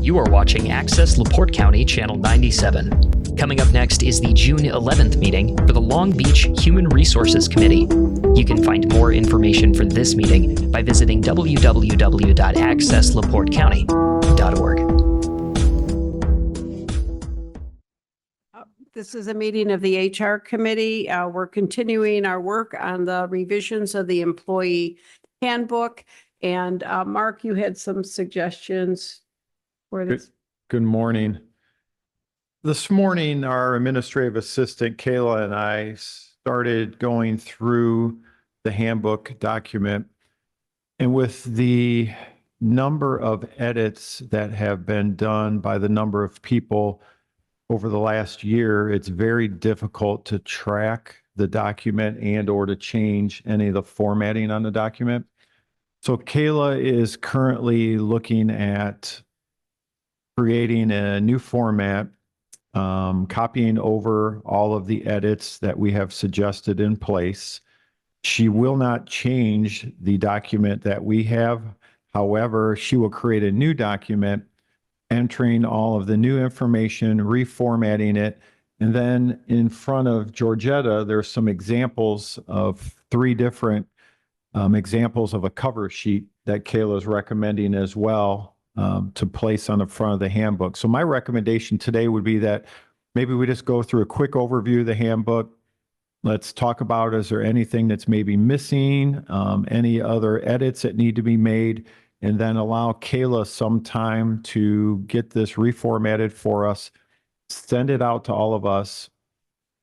You are watching Access LaPorte County Channel 97. Coming up next is the June 11th meeting for the Long Beach Human Resources Committee. You can find more information for this meeting by visiting www.accesslaportecounty.org. This is a meeting of the HR committee. We're continuing our work on the revisions of the employee handbook. And Mark, you had some suggestions for this. Good morning. This morning, our administrative assistant, Kayla, and I started going through the handbook document. And with the number of edits that have been done by the number of people over the last year, it's very difficult to track the document and or to change any of the formatting on the document. So Kayla is currently looking at creating a new format, copying over all of the edits that we have suggested in place. She will not change the document that we have. However, she will create a new document entering all of the new information, reformatting it. And then in front of Georgetta, there's some examples of 3 different examples of a cover sheet that Kayla is recommending as well to place on the front of the handbook. So my recommendation today would be that maybe we just go through a quick overview of the handbook. Let's talk about, is there anything that's maybe missing, any other edits that need to be made, and then allow Kayla some time to get this reformatted for us, send it out to all of us.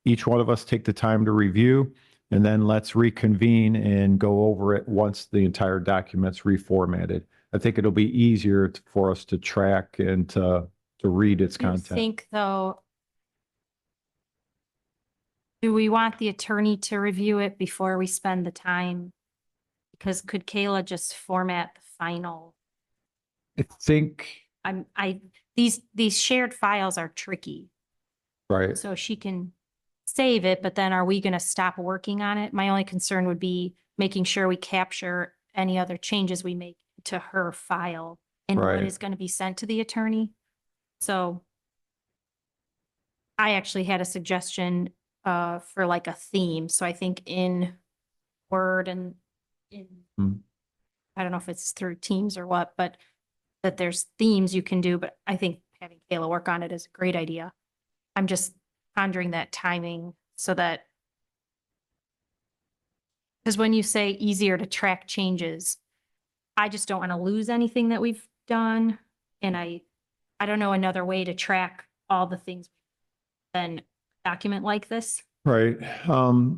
Each one of us take the time to review, and then let's reconvene and go over it once the entire document's reformatted. I think it'll be easier for us to track and to read its content. I think, though, do we want the attorney to review it before we spend the time? Because could Kayla just format the final? I think, These shared files are tricky, right. so she can save it, but then are we going to stop working on it? My only concern would be making sure we capture any other changes we make to her file and what Right. is going to be sent to the attorney. So I actually had a suggestion for like a theme. So I think in Word and in, I don't know if it's through Teams or what, but that there's themes you can do, but I think having Kayla work on it is a great idea. I'm just pondering that timing so that, because when you say easier to track changes, I just don't want to lose anything that we've done. And I don't know another way to track all the things than a document like this. Right.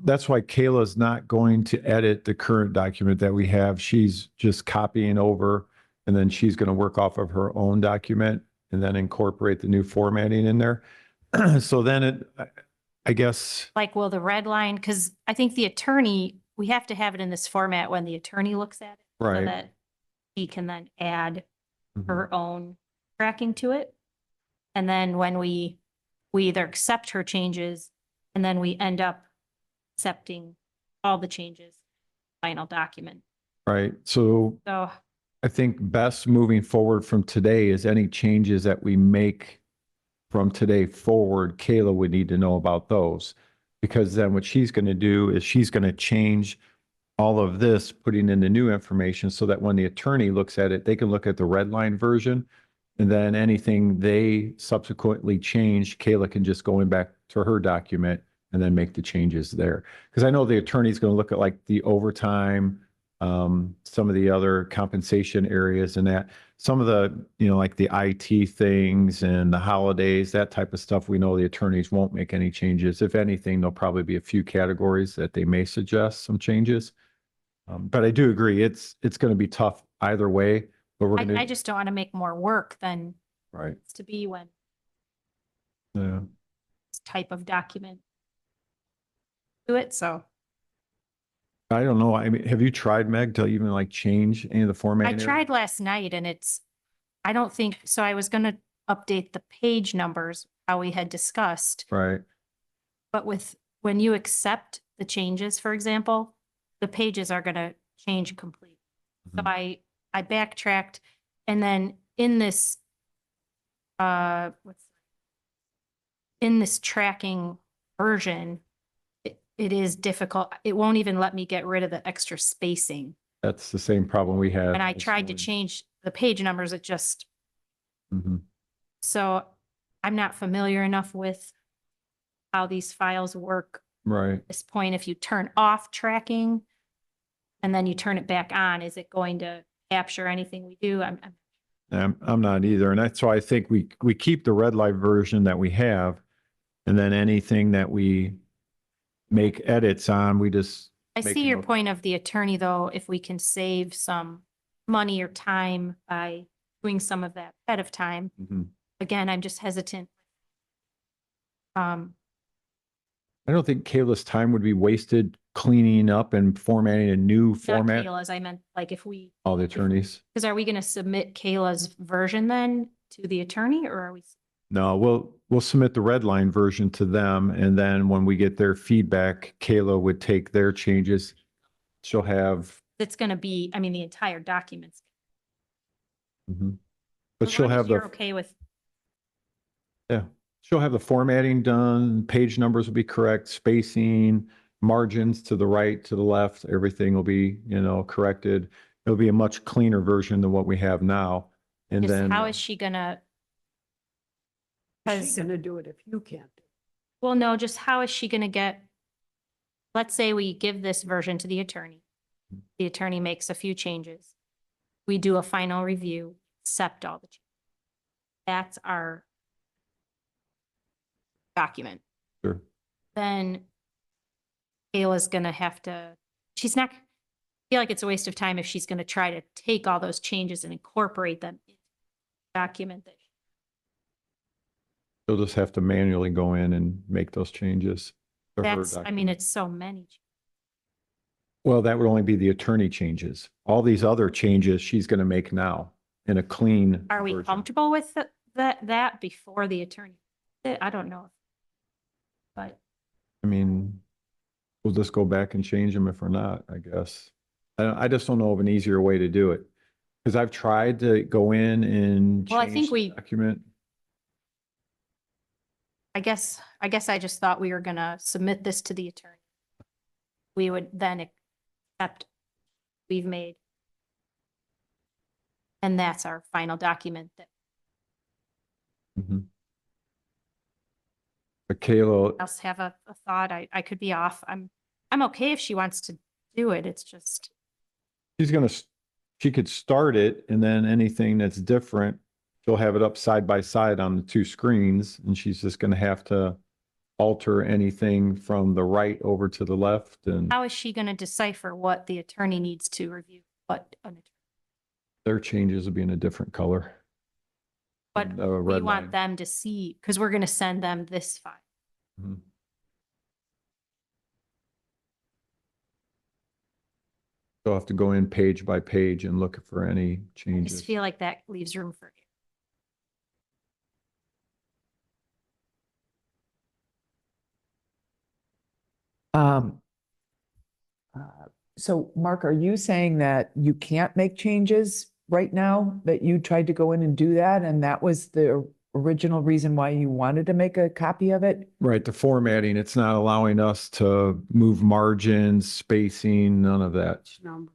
That's why Kayla's not going to edit the current document that we have. She's just copying over, and then she's going to work off of her own document and then incorporate the new formatting in there. So then I guess. Like, will the red line, because I think the attorney, we have to have it in this format when the attorney looks at it. Right. So that he can then add her own tracking to it. And then when we either accept her changes and then we end up accepting all the changes, final document. Right. So So I think best moving forward from today is any changes that we make from today forward, Kayla would need to know about those. Because then what she's going to do is she's going to change all of this, putting in the new information so that when the attorney looks at it, they can look at the red line version. And then anything they subsequently change, Kayla can just go in back to her document and then make the changes there. Because I know the attorney's going to look at like the overtime, some of the other compensation areas and that. Some of the, like the IT things and the holidays, that type of stuff, we know the attorneys won't make any changes. If anything, there'll probably be a few categories that they may suggest some changes. But I do agree, it's going to be tough either way. But we're going to. I just don't want to make more work than Right. it's to be when Yeah. this type of document do it. So I don't know. I mean, have you tried, Meg, to even like change any of the I formatting? tried last night and I don't think, so I was going to update the page numbers, how we had discussed, Right. but when you accept the changes, for example, the pages are going to change completely. So I backtracked, and then in this in this tracking version, it is difficult. It won't even let me get rid of the extra spacing. That's the same problem we had. And I this tried to morning. change the page numbers, it just, Mhm. so I'm not familiar enough with how these files work Right. at this point. If you turn off tracking and then you turn it back on, is it going to capture anything we do? I'm not either. And that's why I think we keep the red light version that we have. And then anything that we make edits on, we just. I make see a your note. point of the attorney, though, if we can save some money or time by doing some of that ahead of time. Mhm. Again, I'm just hesitant. I don't think Kayla's time would be wasted cleaning up and formatting a new Not format. Kayla's, I meant like if we, All the attorneys. because are we going to submit Kayla's version then to the attorney, or are we? No, we'll submit the red line version to them. And then when we get their feedback, Kayla would take their changes. She'll have, It's going to be, I mean, the entire document's. mhm. But as she'll long as have you're the, okay with, she'll have the formatting done, page numbers will be correct, spacing, margins to the right, to the left, everything will be, corrected. It'll be a much cleaner version than what we have now. And just then. how is she going to? She's going to do it if you can't. Well, no, just how is she going to get, let's say we give this version to the attorney. The attorney makes a few changes. We do a final review, accept all the changes. That's our document. Sure. Then Kayla's going to have to, she's not, I feel like it's a waste of time if she's going to try to take all those changes and incorporate them in the document that. She'll just have to manually go in and make those changes. to her That's, I mean, document. it's so many. Well, that would only be the attorney changes. All these other changes she's going to make now in a clean. Are we version. comfortable with that before the attorney? I don't know. But I mean, we'll just go back and change them if we're not, I guess. I just don't know of an easier way to do it. Because I've tried to go in and Well, I change think the we- document. I guess I just thought we were gonna submit this to the attorney. We would then accept we've made. And that's our final document that Mhm. But Kayla, else have a thought. I could be off. I'm okay if she wants to do it. It's just, she could start it and then anything that's different, she'll have it up side by side on the two screens and she's just gonna have to alter anything from the right over to the left and how is she gonna decipher what the attorney needs to review? their changes will be in a different color. But The we red want line. them to see, because we're gonna send them this file. Mhm. They'll have to go in page by page and look for any I changes. just feel like that leaves room for. Um, so Mark, are you saying that you can't make changes right now? That you tried to go in and do that and that was the original reason why you wanted to make a copy of it? Right, the formatting, it's not allowing us to move margins, spacing, none of that. Number.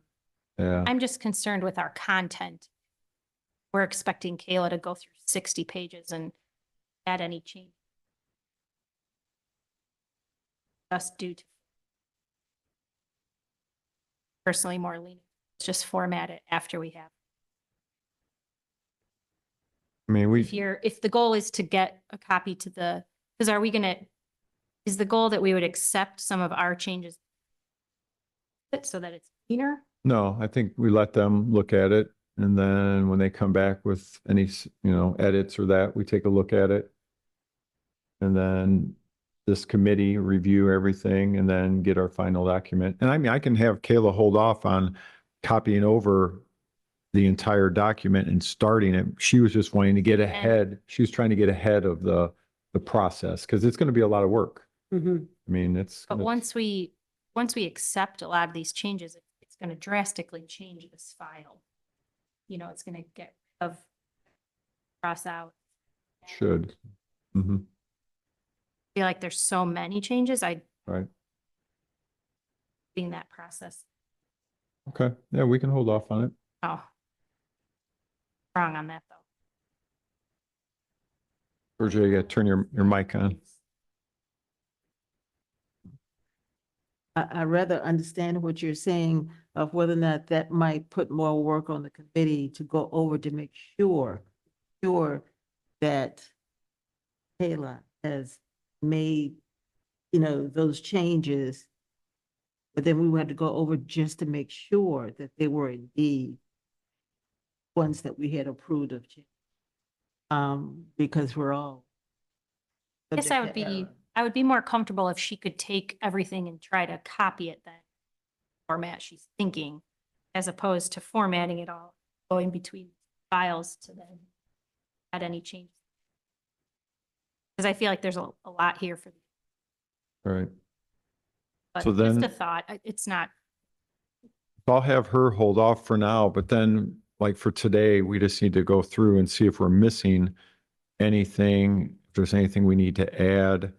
Yeah, I'm just concerned with our content. We're expecting Kayla to go through 60 pages and add any change. Just due to personally more lenient. Let's just format it after we have. I mean, If the goal is to get a copy to the, because is the goal that we would accept some of our changes so that it's cleaner? no, I think we let them look at it. And then when they come back with any, edits or that, we take a look at it. And then this committee review everything and then get our final document. And I mean, I can have Kayla hold off on copying over the entire document and starting it. She was just wanting to get ahead. She was trying to get ahead of the process because it's going to be a lot of work. Mhm. I mean, But once we accept a lot of these changes, it's going to drastically change this file. It's going to get cross out. Should. Hmm. Feel like there's so many changes. I Right. think that process. Okay. Yeah, we can hold off on it. Oh. Wrong on that though. Virgil, you gotta turn your mic on. I rather understand what you're saying of whether or not that might put more work on the committee to go over to make sure that Kayla has made, those changes. But then we had to go over just to make sure that they were indeed ones that we had approved of. Because we're all. I guess I would be more comfortable if she could take everything and try to copy it then. Format she's thinking, as opposed to formatting it all, going between files to then add any changes. Because I feel like there's a lot here for, Right. but So just then- a thought, it's not, I'll have her hold off for now, but then like for today, we just need to go through and see if we're missing anything, if there's anything we need to add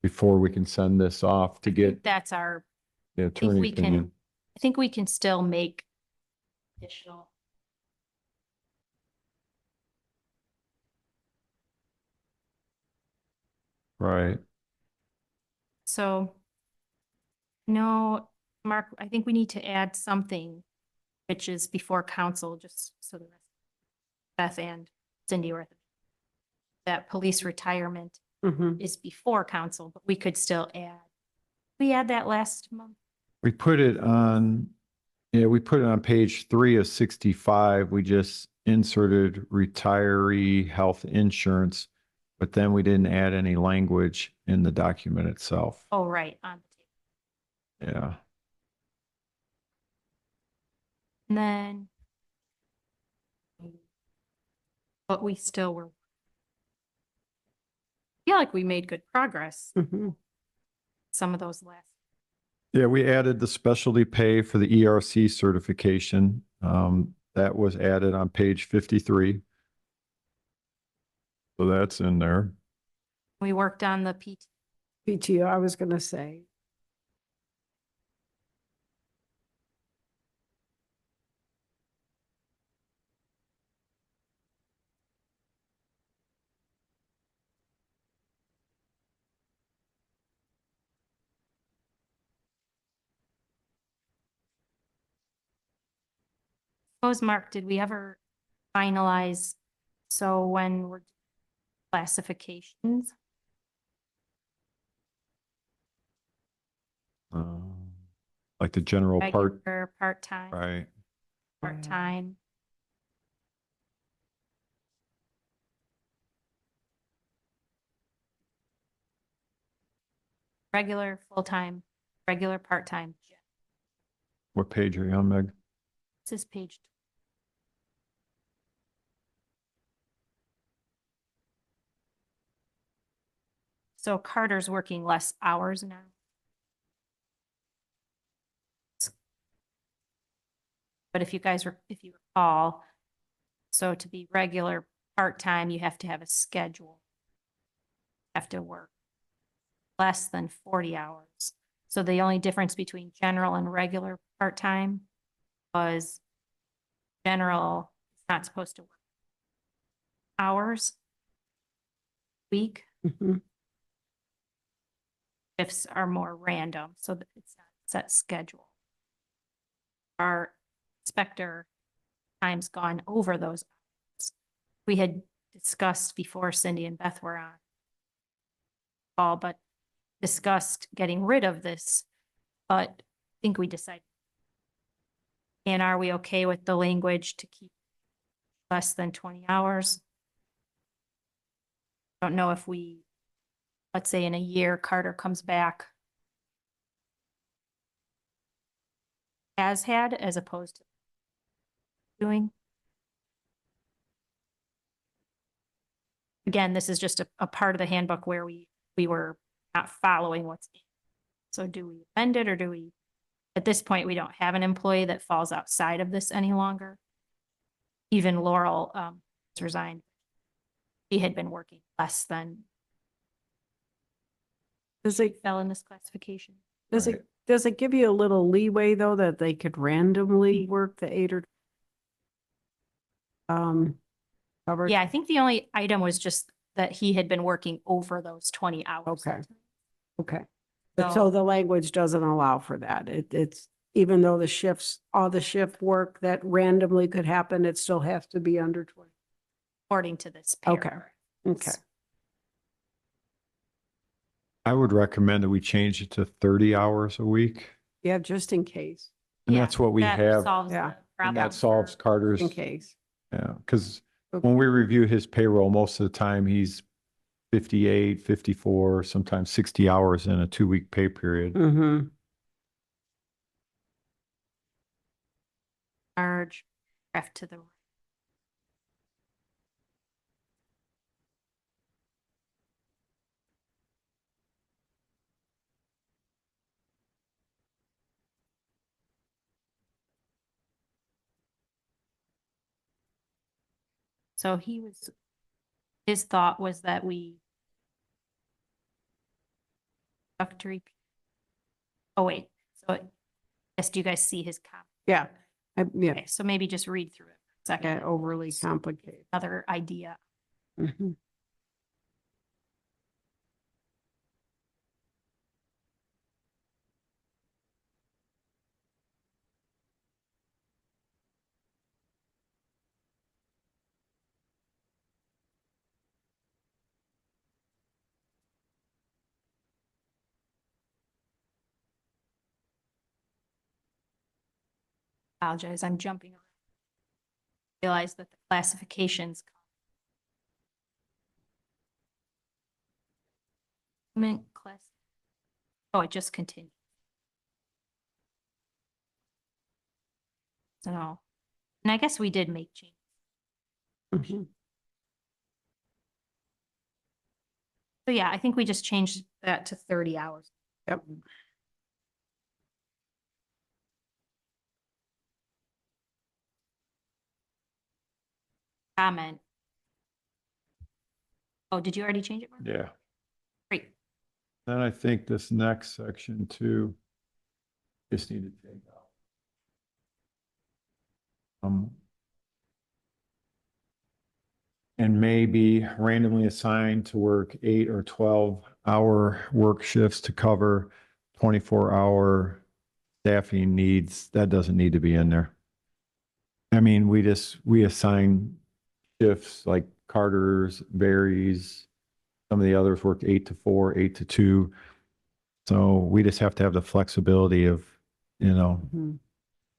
before we can send this off to get that's our, the I think attorney we opinion. can, I think we can still make additional. Right. So, no, Mark, I think we need to add something, which is before council, just so the rest, Beth and Cindy were, that police retirement Mhm. is before council, but we could still add. We had that last month. We put it on, we put it on page 3 of 65. We just inserted retiree health insurance, but then we didn't add any language in the document itself. Oh, right, on the table. Yeah. And then. But we still were. I feel like we made good progress, Mhm. some of those last. Yeah, we added the specialty pay for the ERC certification. That was added on page 53. So that's in there. We worked on the PT. PTO, I was gonna say. Suppose, Mark, did we ever finalize? So when we're classifications, Like the general part, regular, part-time, right? part-time. Regular, full-time, regular, part-time. What page are you on, Meg? This is page. So Carter's working less hours now. But if you recall, so to be regular part-time, you have to have a schedule. Have to work less than 40 hours. So the only difference between general and regular part-time was general is not supposed to work hours a week. Mhm. Shifts are more random, so that it's not set schedule. Our inspector time's gone over those hours. We had discussed before Cindy and Beth were on call, but discussed getting rid of this, but I think we decided. And are we okay with the language to keep less than 20 hours? Don't know if we, let's say in a year, Carter comes back has had as opposed to doing. Again, this is just a part of the handbook where we were not following what's in. So do we amend it or do we, at this point, we don't have an employee that falls outside of this any longer. Even Laurel has resigned. he had been working less than Does it, fell in this classification. does Right. it give you a little leeway though that they could randomly work the 8 or cover? Yeah, I think the only item was just that he had been working over those 20 hours. Okay. Okay. But so So- the language doesn't allow for that. It's, even though the shifts, all the shift work that randomly could happen, it still has to be under 20. According to this Okay. paragraph. Okay. I would recommend that we change it to 30 hours a week. Yeah, just in case, And Yeah, that's what we that have. solves Yeah. the And problem that solves for- Carter's, in case. yeah, because Okay. when we review his payroll, most of the time he's 58, 54, sometimes 60 hours in a 2-week pay period. Mm-hmm. Large graph to the right. So his thought was that we introductory. Oh, wait, so yes, do you guys see his copy? Yeah. Yeah, Okay, so maybe just read through it for a yeah, second. overly complicated. Another idea. Mhm. Apologize, I'm jumping around. Realize that the classifications. Class. Oh, it just continued. So, and I guess we did make changes. Mhm. So yeah, I think we just changed that to 30 hours. Yep. Comment. Oh, did you already change it? Mark? Yeah. Great. Then I think this next section too, just need to take out. And may be randomly assigned to work 8 or 12-hour work shifts to cover 24-hour staffing needs. That doesn't need to be in there. I mean, we assign shifts like Carter's, Barry's, some of the others work 8 to 4, 8 to 2. So we just have to have the flexibility of, Mhm.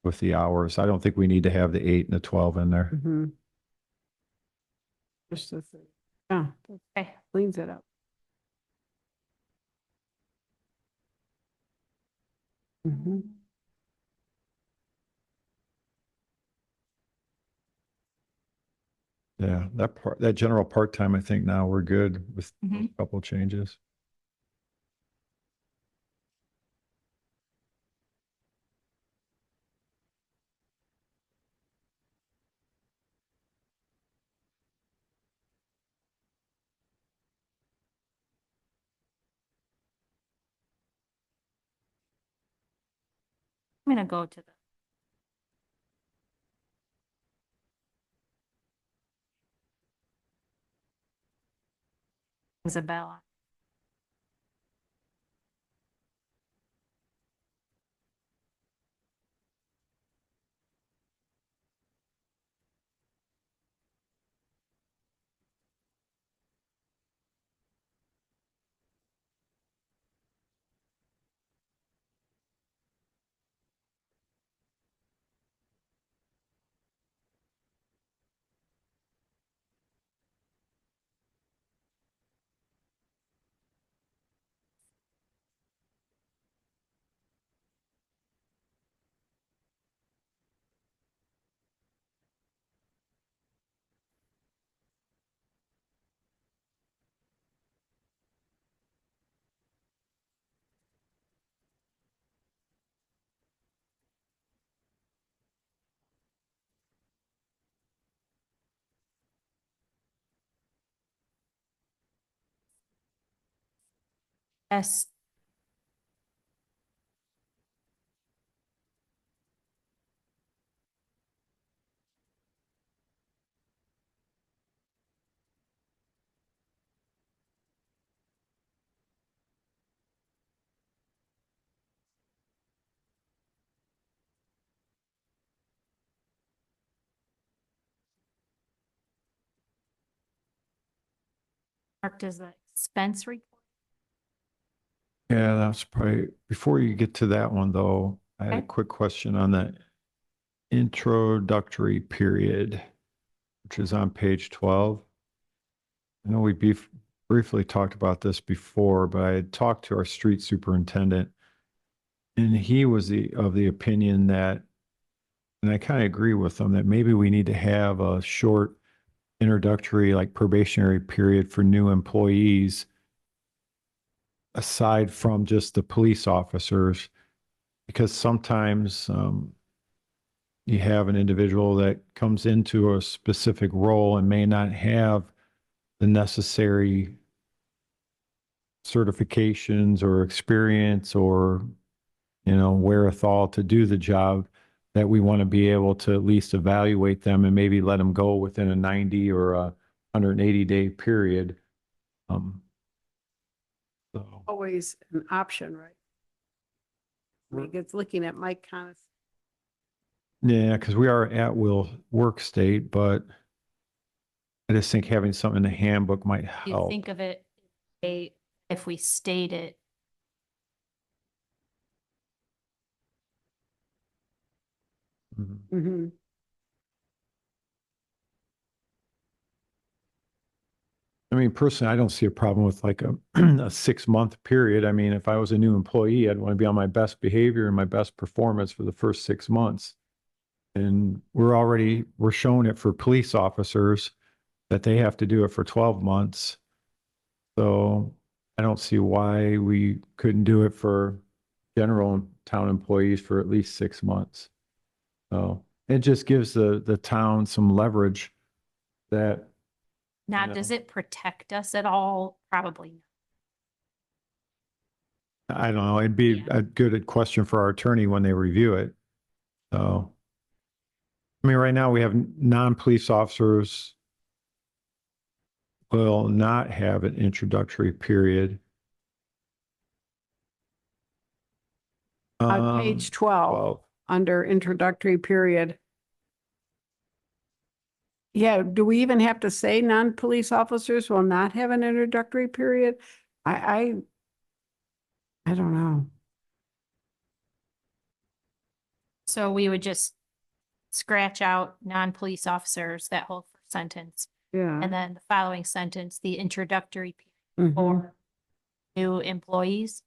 with the hours. I don't think we need to have the 8 and the 12 in there. Mhm. Just the thing. Yeah, that Okay. cleans it up. Mhm. Yeah, that general part-time, I think now we're good with a Mhm. couple changes. I'm gonna go to the. Isabella. S, marked as the expense report. Yeah, that's probably, before you get to that one though, I had a Okay. quick question on that introductory period, which is on page 12. I know we briefly talked about this before, but I had talked to our street superintendent and he was of the opinion that, and I kind of agree with him, that maybe we need to have a short introductory, like probationary period for new employees aside from just the police officers, because sometimes you have an individual that comes into a specific role and may not have the necessary certifications or experience or, wherewithal to do the job, that we want to be able to at least evaluate them and maybe let them go within a 90 or a 180-day period. So. Always an option, right? Like it's looking at Mike kind of. Yeah, because we are at will work state, but I just think having something in the handbook might You help. think of it, if we state it, Mhm. Mhm. I mean, personally, I don't see a problem with like a 6-month period. I mean, if I was a new employee, I'd want to be on my best behavior and my best performance for the first 6 months. And we're showing it for police officers that they have to do it for 12 months. So I don't see why we couldn't do it for general town employees for at least 6 months. So it just gives the town some leverage that, now, know. does it protect us at all? Probably not. I don't know, it'd be Yeah. a good question for our attorney when they review it. So, I mean, right now we have non-police officers will not have an introductory period. On page 12, 12. under introductory period. Yeah, do we even have to say non-police officers will not have an introductory period? I don't know. So we would just scratch out non-police officers, that whole first sentence, Yeah. and then the following sentence, the introductory period Mhm. for new employees.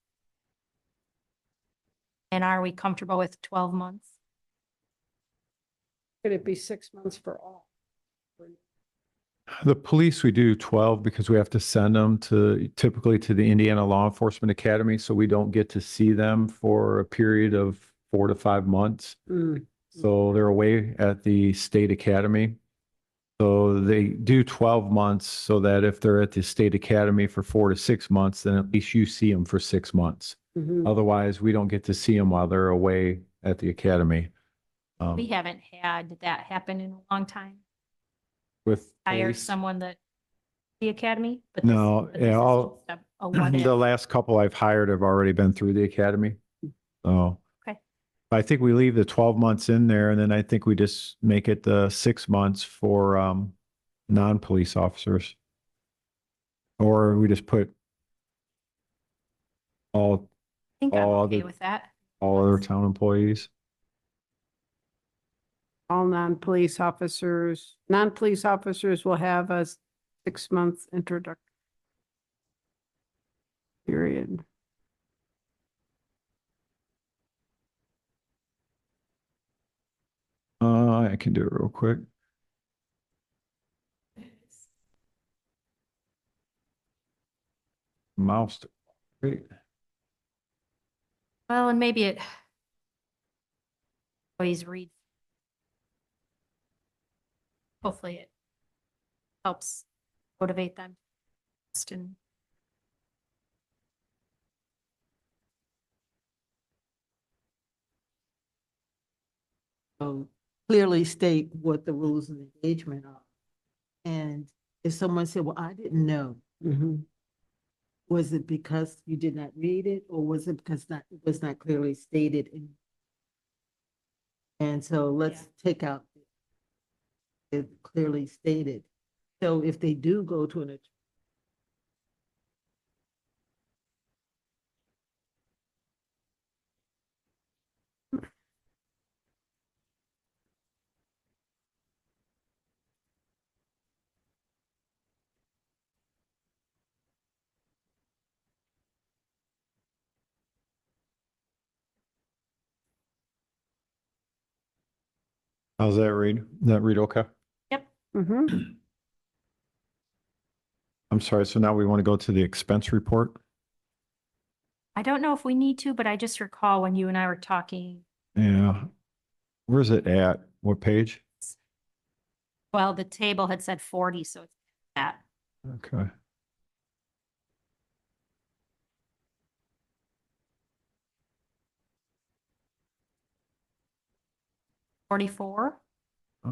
And are we comfortable with 12 months? Could it be 6 months for all? The police, we do 12 because we have to send them typically to the Indiana Law Enforcement Academy. So we don't get to see them for a period of 4 to 5 months. Mm. So they're away at the state academy. So they do 12 months so that if they're at the state academy for 4 to 6 months, then at least you see them for 6 months. Mhm. Otherwise, we don't get to see them while they're away at the academy. We haven't had that happen in a long time. With Hire police. someone that, the academy? But No, this yeah, is just a what if. the last couple I've hired have already been through the academy. So. Okay. I think we leave the 12 months in there and then I think we just make it the 6 months for non-police officers. Or we just put all I think I'm all okay other- with that. other town employees. All non-police officers will have a 6-month introductory period. I can do it real quick. Mouse. Great. Well, and maybe it always read. Hopefully it helps motivate them. And clearly state what the rules of engagement are. And if someone said, well, I didn't know, Mhm. was it because you did not read it, or was it because it was not clearly stated in? And so let's take out it clearly stated. So if they do go to an attorney, How's that read? That read okay? Mhm. I'm sorry. So now we want to go to the expense report? I don't know if we need to, but I just recall when you and I were talking, Yeah. Where's it at? What page? well, the table had said 40, so it's that. Okay. $44? Uh,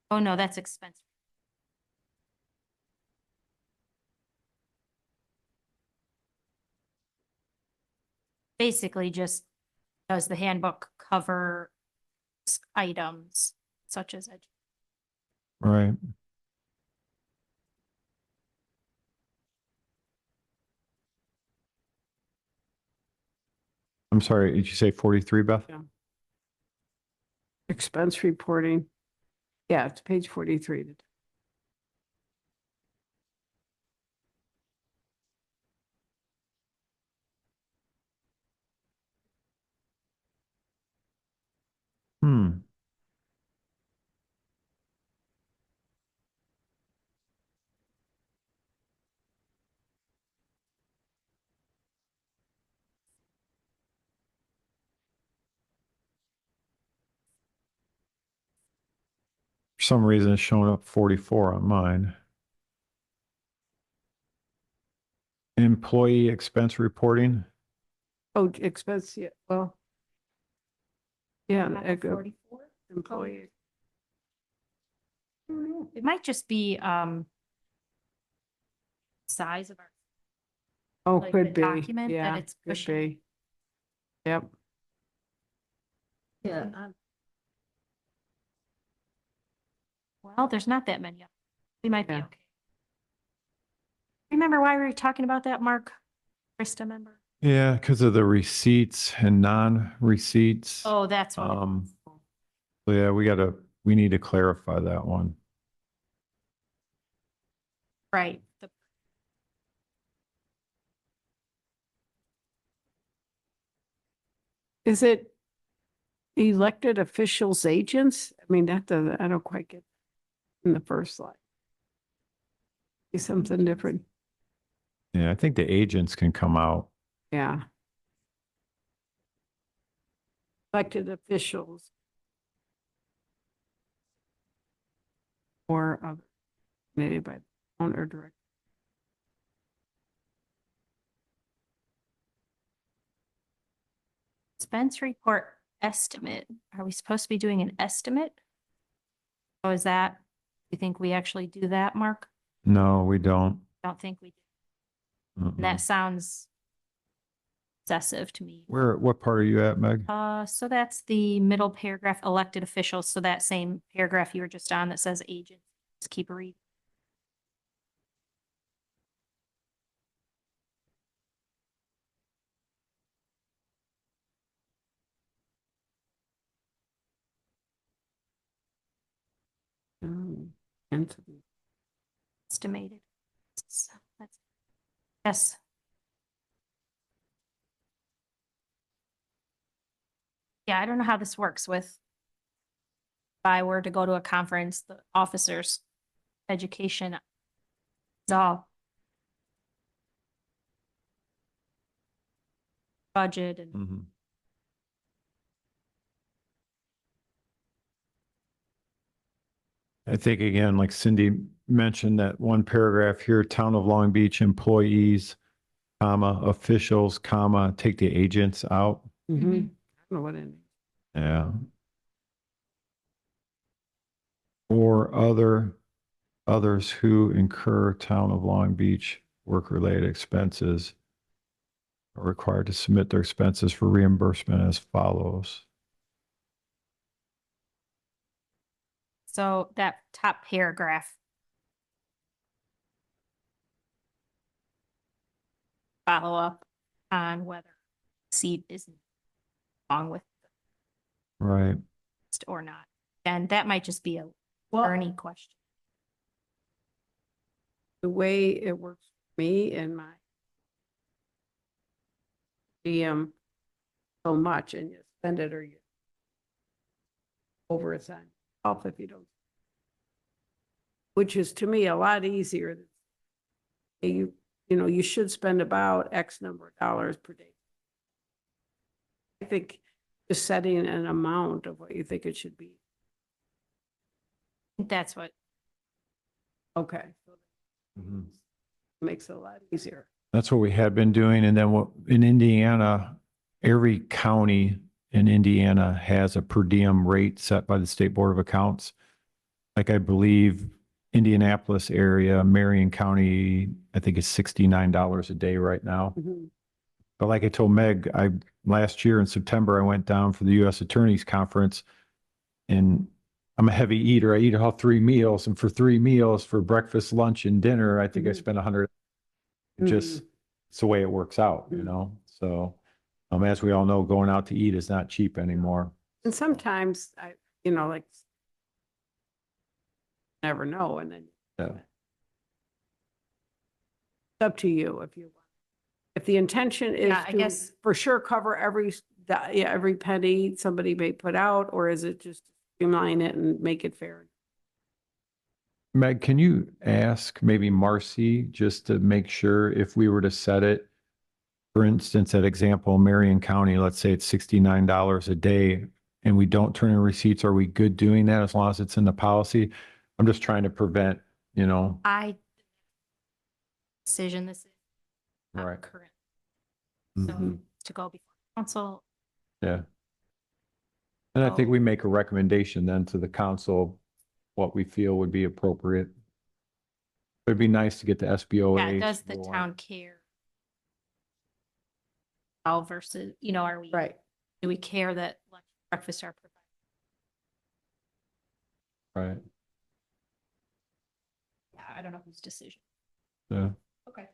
Oh, no, that's expensive. Basically, just does the handbook cover items such as right. I'm sorry. Did you say 43, Beth? Expense reporting. Yeah, it's page 43. Hmm. For some reason, it's showing up 44 on mine. Employee expense reporting. Oh, expense, yeah, well. Yeah, Not 44? employee. It might just be size of our, Oh, like could the be. document that Yeah, it's could pushing. be. Yep. yeah, Well, there's not that many. We might be Yeah. okay. Remember why we were talking about that, Mark? Krista, member? Yeah, because of the receipts and non-receipts. Oh, that's what. So yeah, we need to clarify that one. Right. Is it elected officials agents? I mean, that doesn't, I don't quite get in the first slide. Be something different. Yeah, I think the agents can come out. Yeah. Elected officials. Or maybe by owner direct. Expense report estimate. Are we supposed to be doing an estimate? Oh, is that, you think we actually do that, Mark? No, we don't. Don't think we do. Mm-mm. And that sounds excessive to me. What part are you at, Meg? So that's the middle paragraph, elected officials. So that same paragraph you were just on that says agents. Let's keep reading. Entity. Estimated. That's, yes. Yeah, I don't know how this works with, if I were to go to a conference, the officers' education is all budget and Mhm. I think again, like Cindy mentioned, that one paragraph here, Town of Long Beach employees, comma, officials, comma, take the agents out. Mhm. I don't know what it is. Yeah. Or others who incur town of Long Beach work-related expenses are required to submit their expenses for reimbursement as follows. So that top paragraph. Follow up on whether seat is along with Right. or not. And that might just be a Well, attorney question. the way it works for me and my DM so much and you spend it or you over it's on off if you don't. Which is to me a lot easier. You know, you should spend about X number of dollars per day. I think just setting an amount of what you think it should be. That's what, Okay. Makes it a lot easier. That's what we had been doing. And then what in Indiana, every county in Indiana has a per diem rate set by the State Board of Accounts. Like I believe Indianapolis area, Marion County, I think it's $69 a day right now. Mhm. But like I told Meg, last year in September, I went down for the U.S. Attorney's Conference and I'm a heavy eater. I eat all 3 meals, and for 3 meals for breakfast, lunch, and dinner, I think I Mhm. spent 100. Just, it's the way it works out, you Mhm. know? So, as we all know, going out to eat is not cheap anymore. And sometimes you know, like never know. And then Yeah. it's up to you if you want. If the intention is Yeah, I to guess- for sure cover every penny somebody may put out, or is it just streamline it and make it fair? Meg, can you ask maybe Marcy just to make sure if we were to set it, for instance, that example, Marion County, let's say it's $69 a day and we don't turn in receipts, are we good doing that as long as it's in the policy? I'm just trying to prevent, decision this is not Right. current. So Mhm. to go before council, Yeah. And I think we make a recommendation then to the council, what we feel would be appropriate. It'd be nice to get the SBOA. yeah, does the going. town care? How versus, are we, Right. do we care that lunch, breakfast are provided? Right, Yeah, I don't know whose decision. yeah. Okay.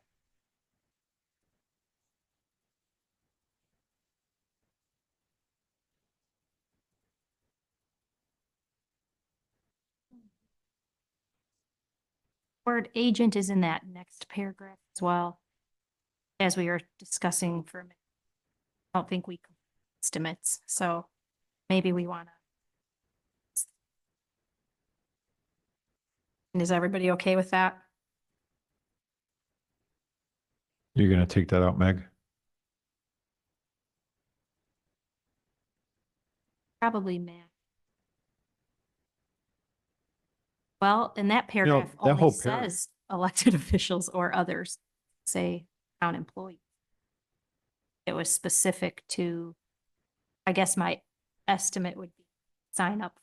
Word agent is in that next paragraph as well. As we were discussing for a minute. I don't think we can estimates, so maybe we want to. And is everybody okay with that? You're gonna take that out, Meg? Probably Matt. Well, in that know, paragraph that only whole says elected officials or others, say town employees. It was specific to, I guess my estimate would be sign up.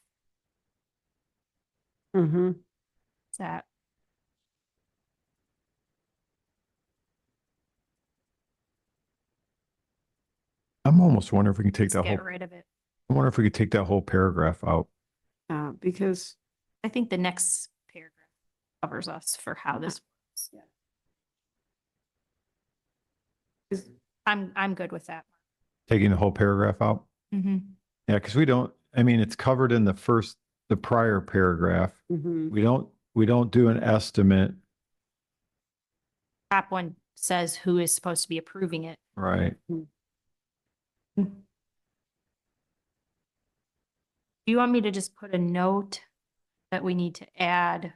Mm-hmm. Is that, I'm almost wondering if we can take let's that whole, get rid of it. I wonder if we could take that whole paragraph out. Because I think the next paragraph covers us for how this works. is- I'm good with that. Taking the whole paragraph out? Mm-hmm. Yeah, because it's covered in the prior paragraph. mhm. We don't do an estimate, Top one says who is supposed to be approving it. right? Do you want me to just put a note that we need to add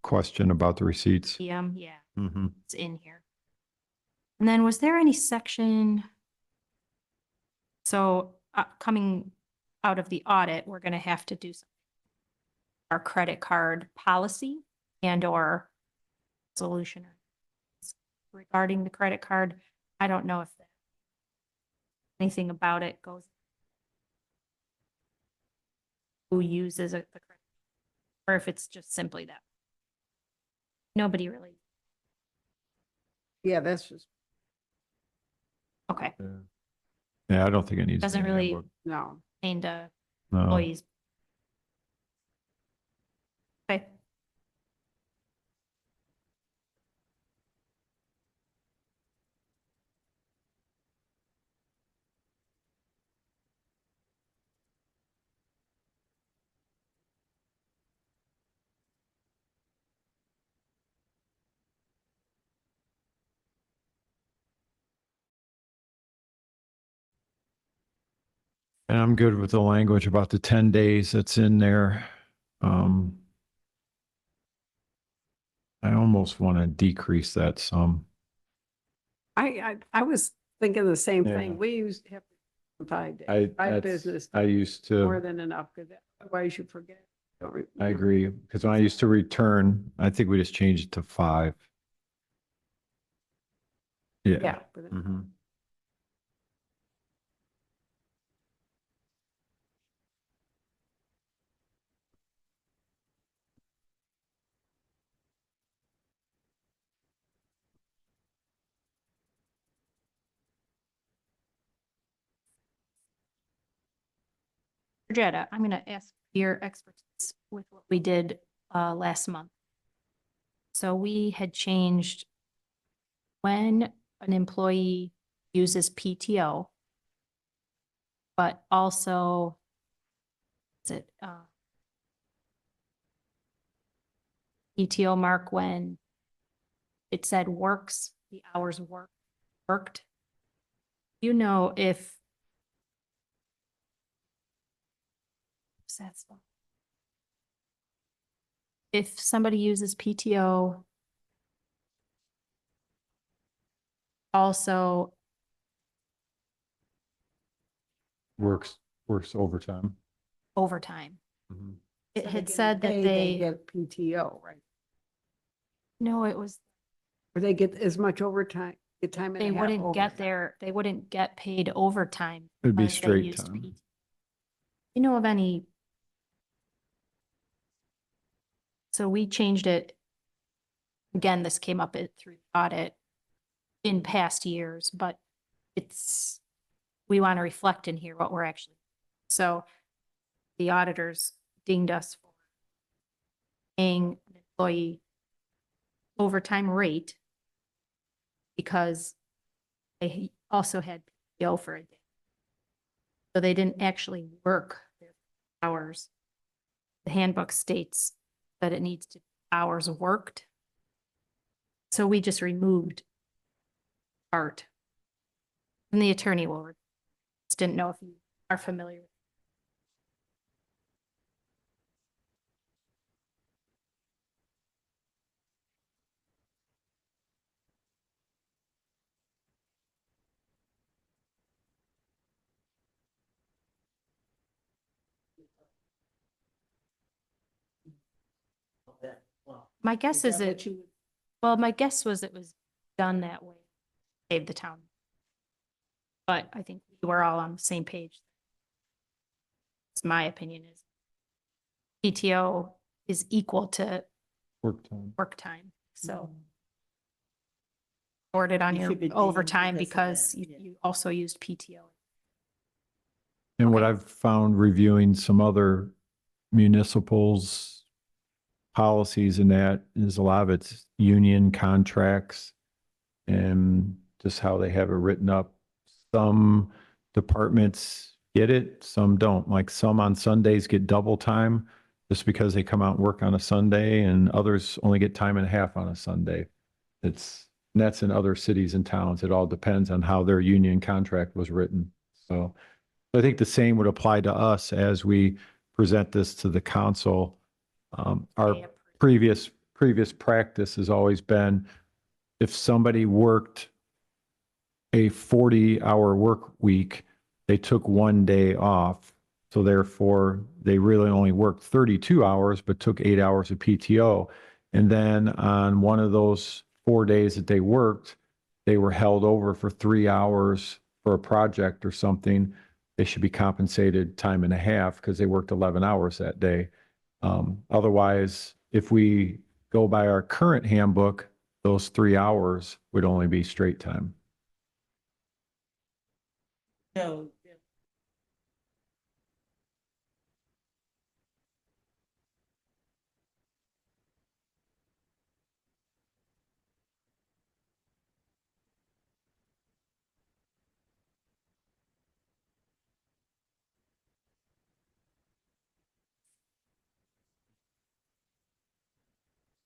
Question about the receipts. PM? Yeah, Mm-hmm. it's in here. And then was there any section? So coming out of the audit, we're going to have to do our credit card policy and or solution regarding the credit card. I don't know if anything about it goes. who uses it, or if it's just simply that. Nobody really, Yeah, that's just, okay, Yeah, I don't think it needs. to doesn't be in the really handbook. no. aimed to No. employees. Okay. And I'm good with the language about the 10 days that's in there. I almost want to decrease that some. I was thinking the same Yeah. thing. We used to have 5 days, I, 5 business, I used more to, than enough, because otherwise you forget. Don't re- I agree, because when I used to return, I think we just changed it to 5. Yeah. Yeah. but- Mhm. Georgetta, I'm going to ask your expertise with what we did last month. So we had changed when an employee uses PTO, but also is it PTO mark when it said works, the hours worked. You know if that's if somebody uses PTO, also Works overtime. overtime. Mhm. It So had they said that they, get PTO, right? no, it was, Or they get as much overtime, the time and a they half. wouldn't get overtime. they wouldn't get paid overtime. It'd be because they straight used time. PT. You know of any? So we changed it. Again, this came up through audit in past years, but we want to reflect in here what we're actually. So the auditors dinged us for paying an employee overtime rate because they also had PTO for a day. So they didn't actually work their hours. The handbook states that it needs to be hours worked. So we just removed part. And the attorney will, just didn't know if you are familiar. My guess is it, well, my guess was it was done that way, save the town. But I think we were all on the same page. It's my opinion is PTO is equal to Work time. work time, so. Awarded on You your should be dinged overtime because because of you, that, yeah. you also used PTO. And what Okay. I've found reviewing some other municipals policies and that is a lot of it's union contracts and just how they have it written up. Some departments get it, some don't. Like some on Sundays get double time just because they come out and work on a Sunday, and others only get time and a half on a Sunday. And that's in other cities and towns. It all depends on how their union contract was written. So I think the same would apply to us as we present this to the council. Our They previous practice has always been if somebody worked a 40-hour work week, they took one day off. So therefore, they really only worked 32 hours, but took 8 hours of PTO. And then on one of those 4 days that they worked, they were held over for 3 hours for a project or something. they should be compensated time and a half because they worked 11 hours that day. Otherwise, if we go by our current handbook, those 3 hours would only be straight time. No.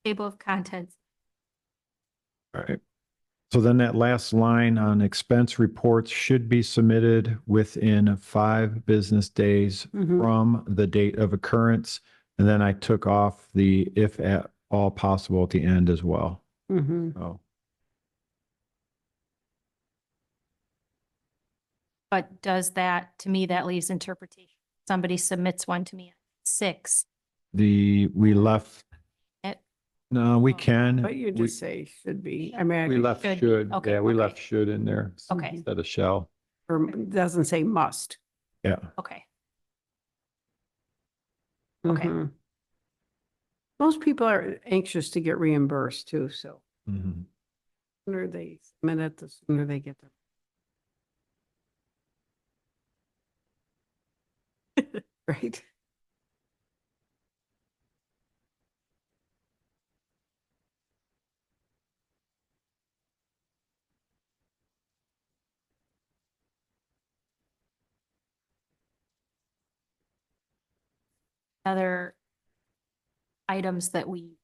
Table of contents. Right. So then that last line on expense reports should be submitted within 5 business days Mhm. from the date of occurrence. And then I took off the if at all possible at the end as well. Mhm. Oh, But does that, to me, that leaves interpretation. Somebody submits one to me at 6. we left, It- no, we Oh. can. But you we- just say should be, I mean, We I- left Should be. should, Okay, yeah, we okay. left should in there Okay. instead of shall. or it doesn't say must. Yeah. Okay. Okay. Mhm. Most people are anxious to get reimbursed too, so Mhm. the sooner they submit it, the sooner they get them. Right? Other items that we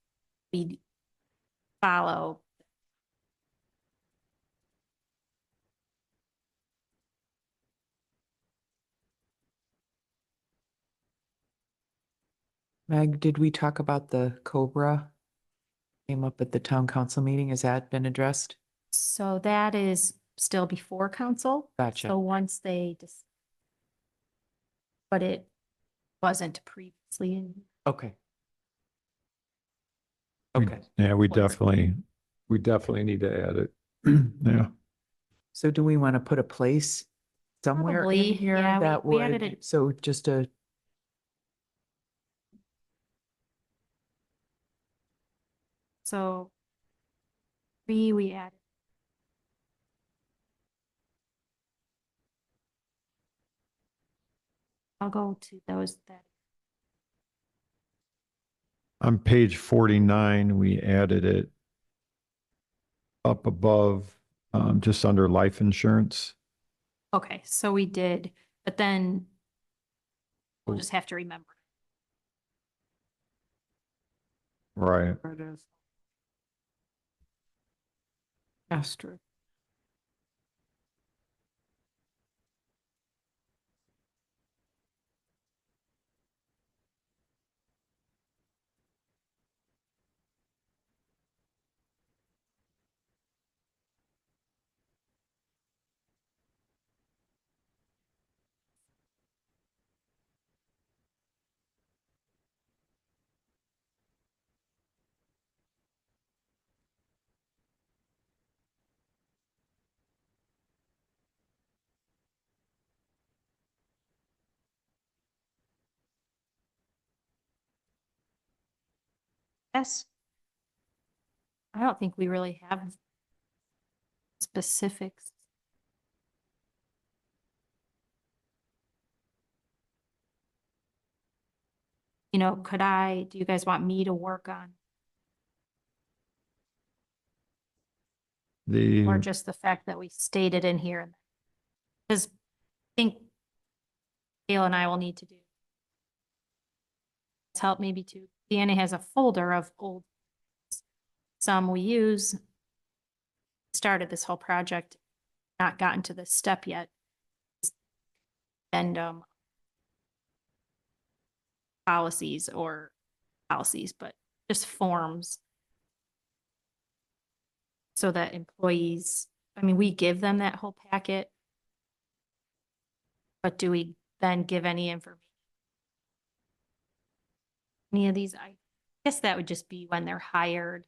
follow. Meg, did we talk about the Cobra? Came up at the town council meeting. Has that been addressed? So that is still before council. Gotcha. So once but it wasn't previously in. Okay. We- Okay. Yeah, we Once- definitely need to add it. Yeah. So do we want to put a place somewhere in Probably, here yeah, that we added would, it. so just a, So we added. I'll go to those that, On page 49, we added it up above, just under life insurance. okay, so we did, but then we'll just have to remember. Right. There it is. Asterisk. Yes. I don't think we really have specifics. You know, do you guys want me to work on, or The, just the fact that we stated in here? Because I think Gail and I will need to do. It's help maybe too. Deanna has a folder of old, some we use. Started this whole project, not gotten to this step yet. And policies, but just forms. So that employees, I mean, we give them that whole packet. But do we then give any information? Any of these, I guess that would just be when they're hired.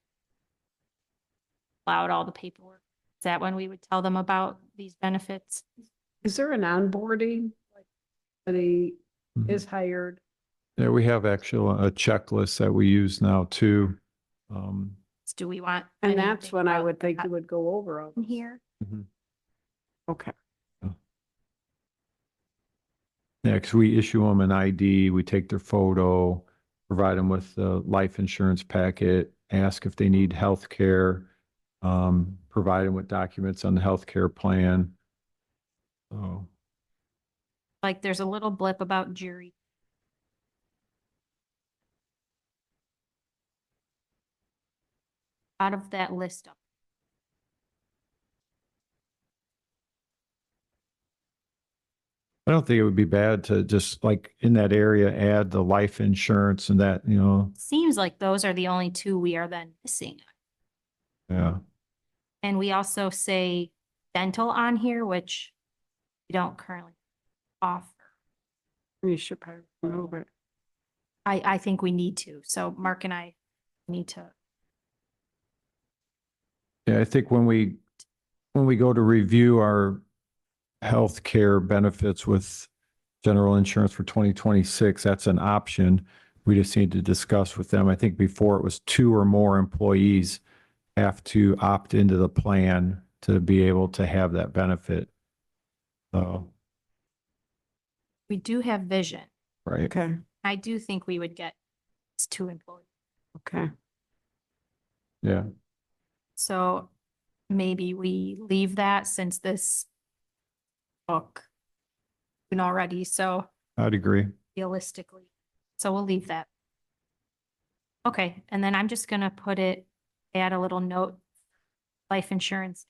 Fill out all the paperwork. Is that when we would tell them about these benefits? Is there an onboarding? Like somebody Mhm. is hired. Yeah, we have actually a checklist that we use now too. Do we want? And that's anything when I about would think that you would go over all in this. here? Okay. Yeah, because we issue them an ID, we take their photo, provide them with the life insurance packet, ask if they need health care, provide them with documents on the healthcare plan. So, Like there's a little blip about jury. Out of that list of, I don't think it would be bad to just like in that area, add the life insurance and that, seems like those are the only two we are then missing. yeah. And we also say dental on here, which we don't currently offer. You should probably remove it. I think we need to. So Mark and I need to, Yeah, I think when we go to review our healthcare benefits with general insurance for 2026, that's an option. We just need to discuss with them. I think before it was 2 or more employees have to opt into the plan to be able to have that benefit. So, we do have vision. right. Okay, I do think we would get 2 employees. okay. Yeah. So maybe we leave that since this book been already so I'd agree. realistically. So we'll leave that. Okay, and then I'm just gonna add a little note, life insurance.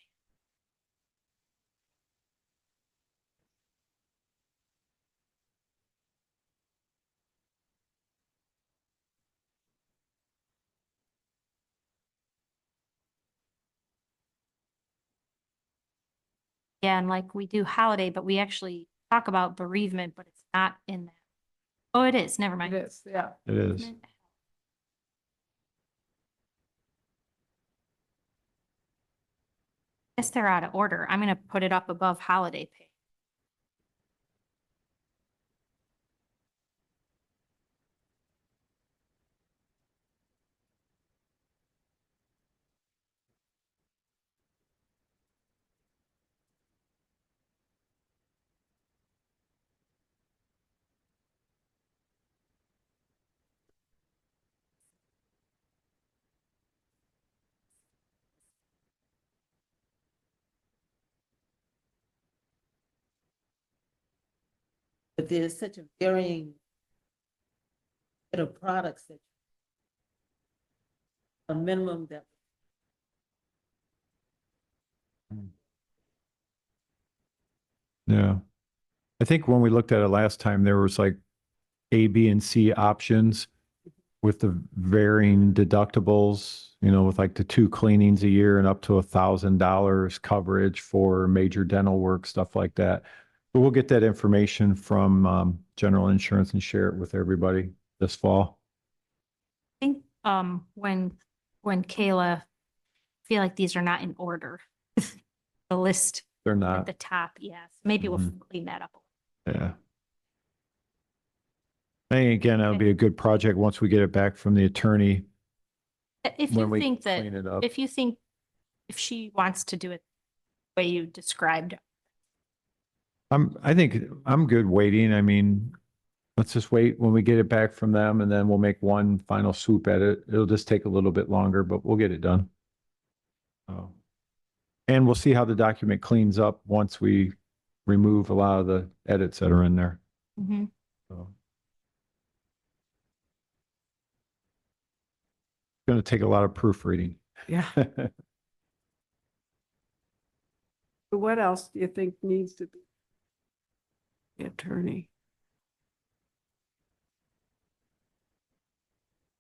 Yeah, and like we do holiday, but we actually talk about bereavement, but it's not in that. Oh, it is, never It mind. is, yeah. It is. Bereavement. Guess they're out of order. I'm gonna put it up above holiday pay. But there's such a varying set of products that a minimum that Yeah. I think when we looked at it last time, there was like A, B, and C options with the varying deductibles, with like the 2 cleanings a year and up to $1,000 coverage for major dental work, stuff like that. But we'll get that information from general insurance and share it with everybody this fall. I think, when Kayla, I feel like these are not in order. The list They're at not, the top, yes, maybe we'll Mhm. clean that up. yeah. And again, that'll Okay. be a good project once we get it back from the attorney. If when you we think that, clean it up. if she wants to do it the way you described, I think I'm good waiting. I mean, let's just wait when we get it back from them and then we'll make one final swoop at it. It'll just take a little bit longer, but we'll get it done. Oh. And we'll see how the document cleans up once we remove a lot of the edits that are in there. Mhm. So. It's going to take a lot of proofreading. Yeah. What else do you think needs to be? The attorney.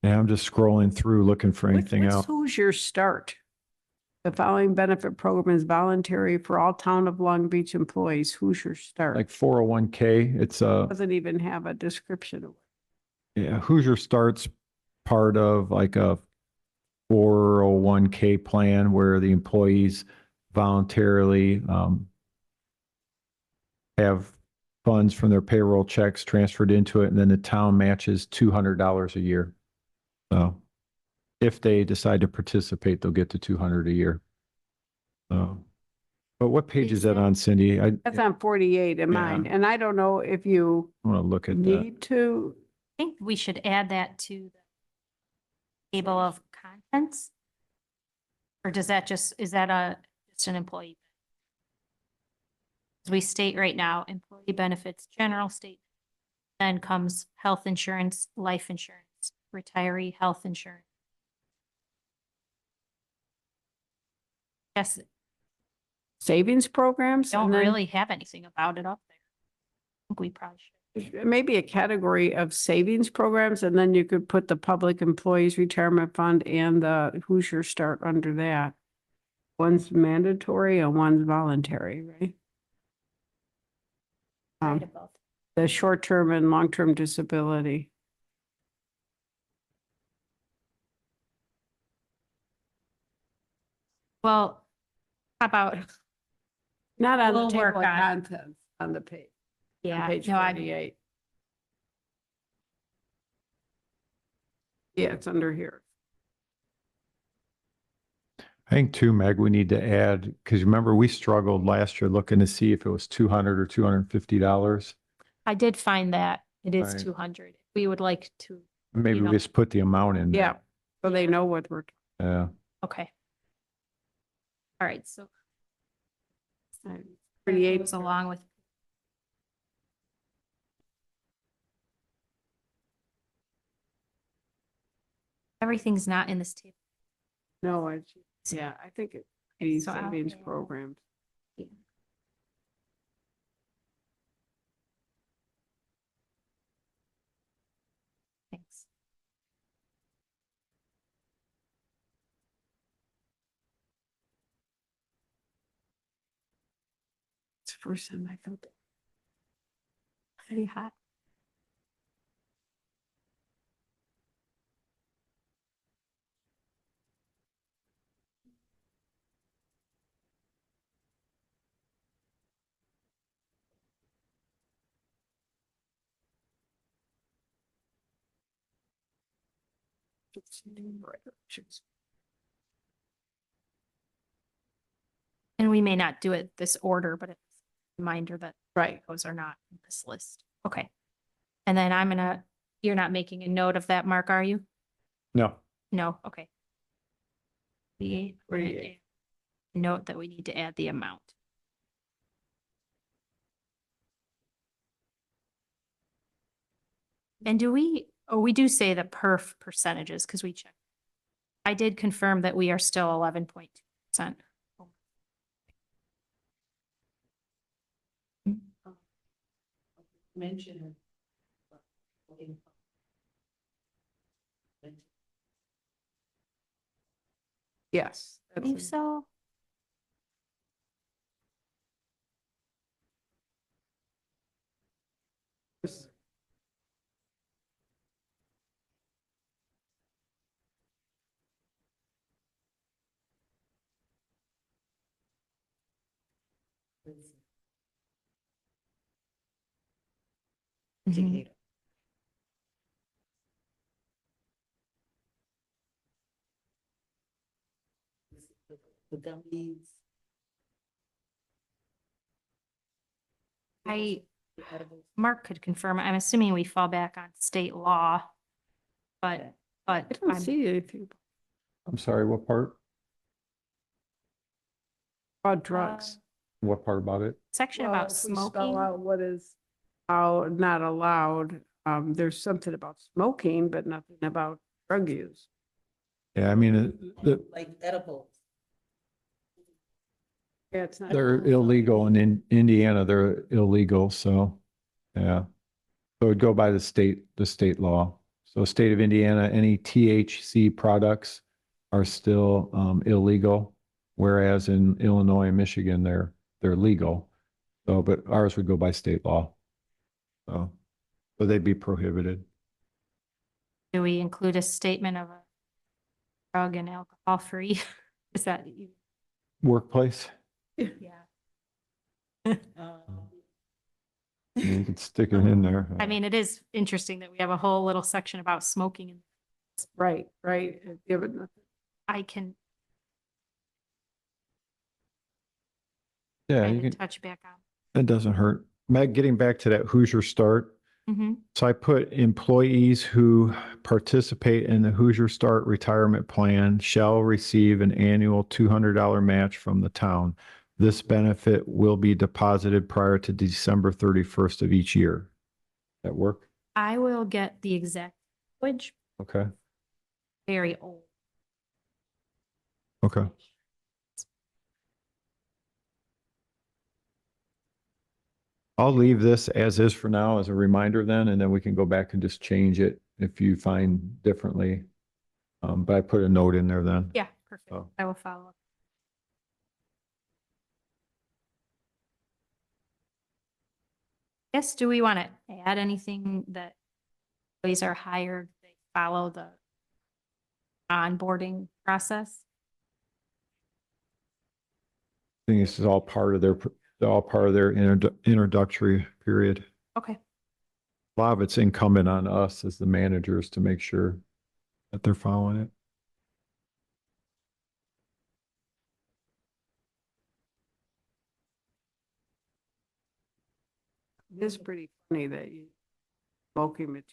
Yeah, I'm just scrolling through looking for anything What's else. Hoosier Start? The following benefit program is voluntary for all town of Long Beach employees. Hoosier Start. Like 401k, it's Doesn't even have a description of it. yeah, Hoosier Start's part of like a 401k plan where the employees voluntarily have funds from their payroll checks transferred into it, and then the town matches $200 a year. So if they decide to participate, they'll get to 200 a year. So, but what page is Is that that- on, Cindy? I That's on 48 in mine, Yeah. and I don't know if you want to look at that. need to, I think we should add that to the table of contents? Or does that just, is that just an employee? As we state right now, employee benefits, general state, then comes health insurance, life insurance, retiree health insurance. Yes, savings programs. don't and then really have anything about it up there. I think we probably should. Maybe a category of savings programs, and then you could put the Public Employees Retirement Fund and the Hoosier Start under that. One's mandatory and one's voluntary, right? Right Um, about the short-term and long-term disability. Well, how about, Not on the We'll work table of on- contents on the page, on yeah, page no, I, 48. Yeah, it's under here. I think too, Meg, we need to add, because remember, we struggled last year looking to see if it was 200 or $250. I did find that it is Right. 200. We would like to, Maybe know. we just put the amount in. Yeah, so they know what we're, Yeah. okay. All right, so 48 goes along with. Everything's not in this table. No, it's, yeah, I think it, these so I'll savings add- programs. Thanks. It's the first time I felt it. Pretty hot. And we may not do it this order, but it's a reminder that Right. those are not in this list. Okay. And then you're not making a note of that, Mark, are you? No. No, okay. The 48. note that we need to add the amount. And we do say the perf percentages because we checked. I did confirm that we are still 11.2%. Mention. Yes. I believe that's- so. Mhm. The gummies. Mark could confirm. I'm assuming we fall back on state law. But I don't I'm, see anything I'm sorry, what part? about drugs. What part about it? section Well, about if we spell smoking. out what is not allowed, there's something about smoking, but nothing about drug use. Yeah, I mean, Like edibles. Yeah, it's not. they're illegal in Indiana, they're illegal, so, yeah. So it'd go by the state law. So state of Indiana, any THC products are still illegal, whereas in Illinois and Michigan, they're legal. So, but ours would go by state law. So they'd be prohibited. Do we include a statement of a drug and alcohol free? Is that, Workplace? yeah. You can stick it in there. I mean, it is interesting that we have a whole little section about smoking and Right, right. Give it, I can Yeah, kind you of can, touch back on. it doesn't hurt. Meg, getting back to that Hoosier Start. Mhm. So I put employees who participate in the Hoosier Start retirement plan shall receive an annual $200 match from the town. This benefit will be deposited prior to December 31st of each year. That work? I will get the exact language, Okay. very old. Okay. I'll leave this as is for now as a reminder then, and then we can go back and just change it if you find differently. But I put a note in there then. Yeah, perfect. Oh. I will follow up. Yes, do we want to add anything that employees are hired, they follow the onboarding process? I think this is all part of their, introductory period. Okay. A lot of it's incumbent on us as the managers to make sure that they're following it. it is pretty funny that you smoking material.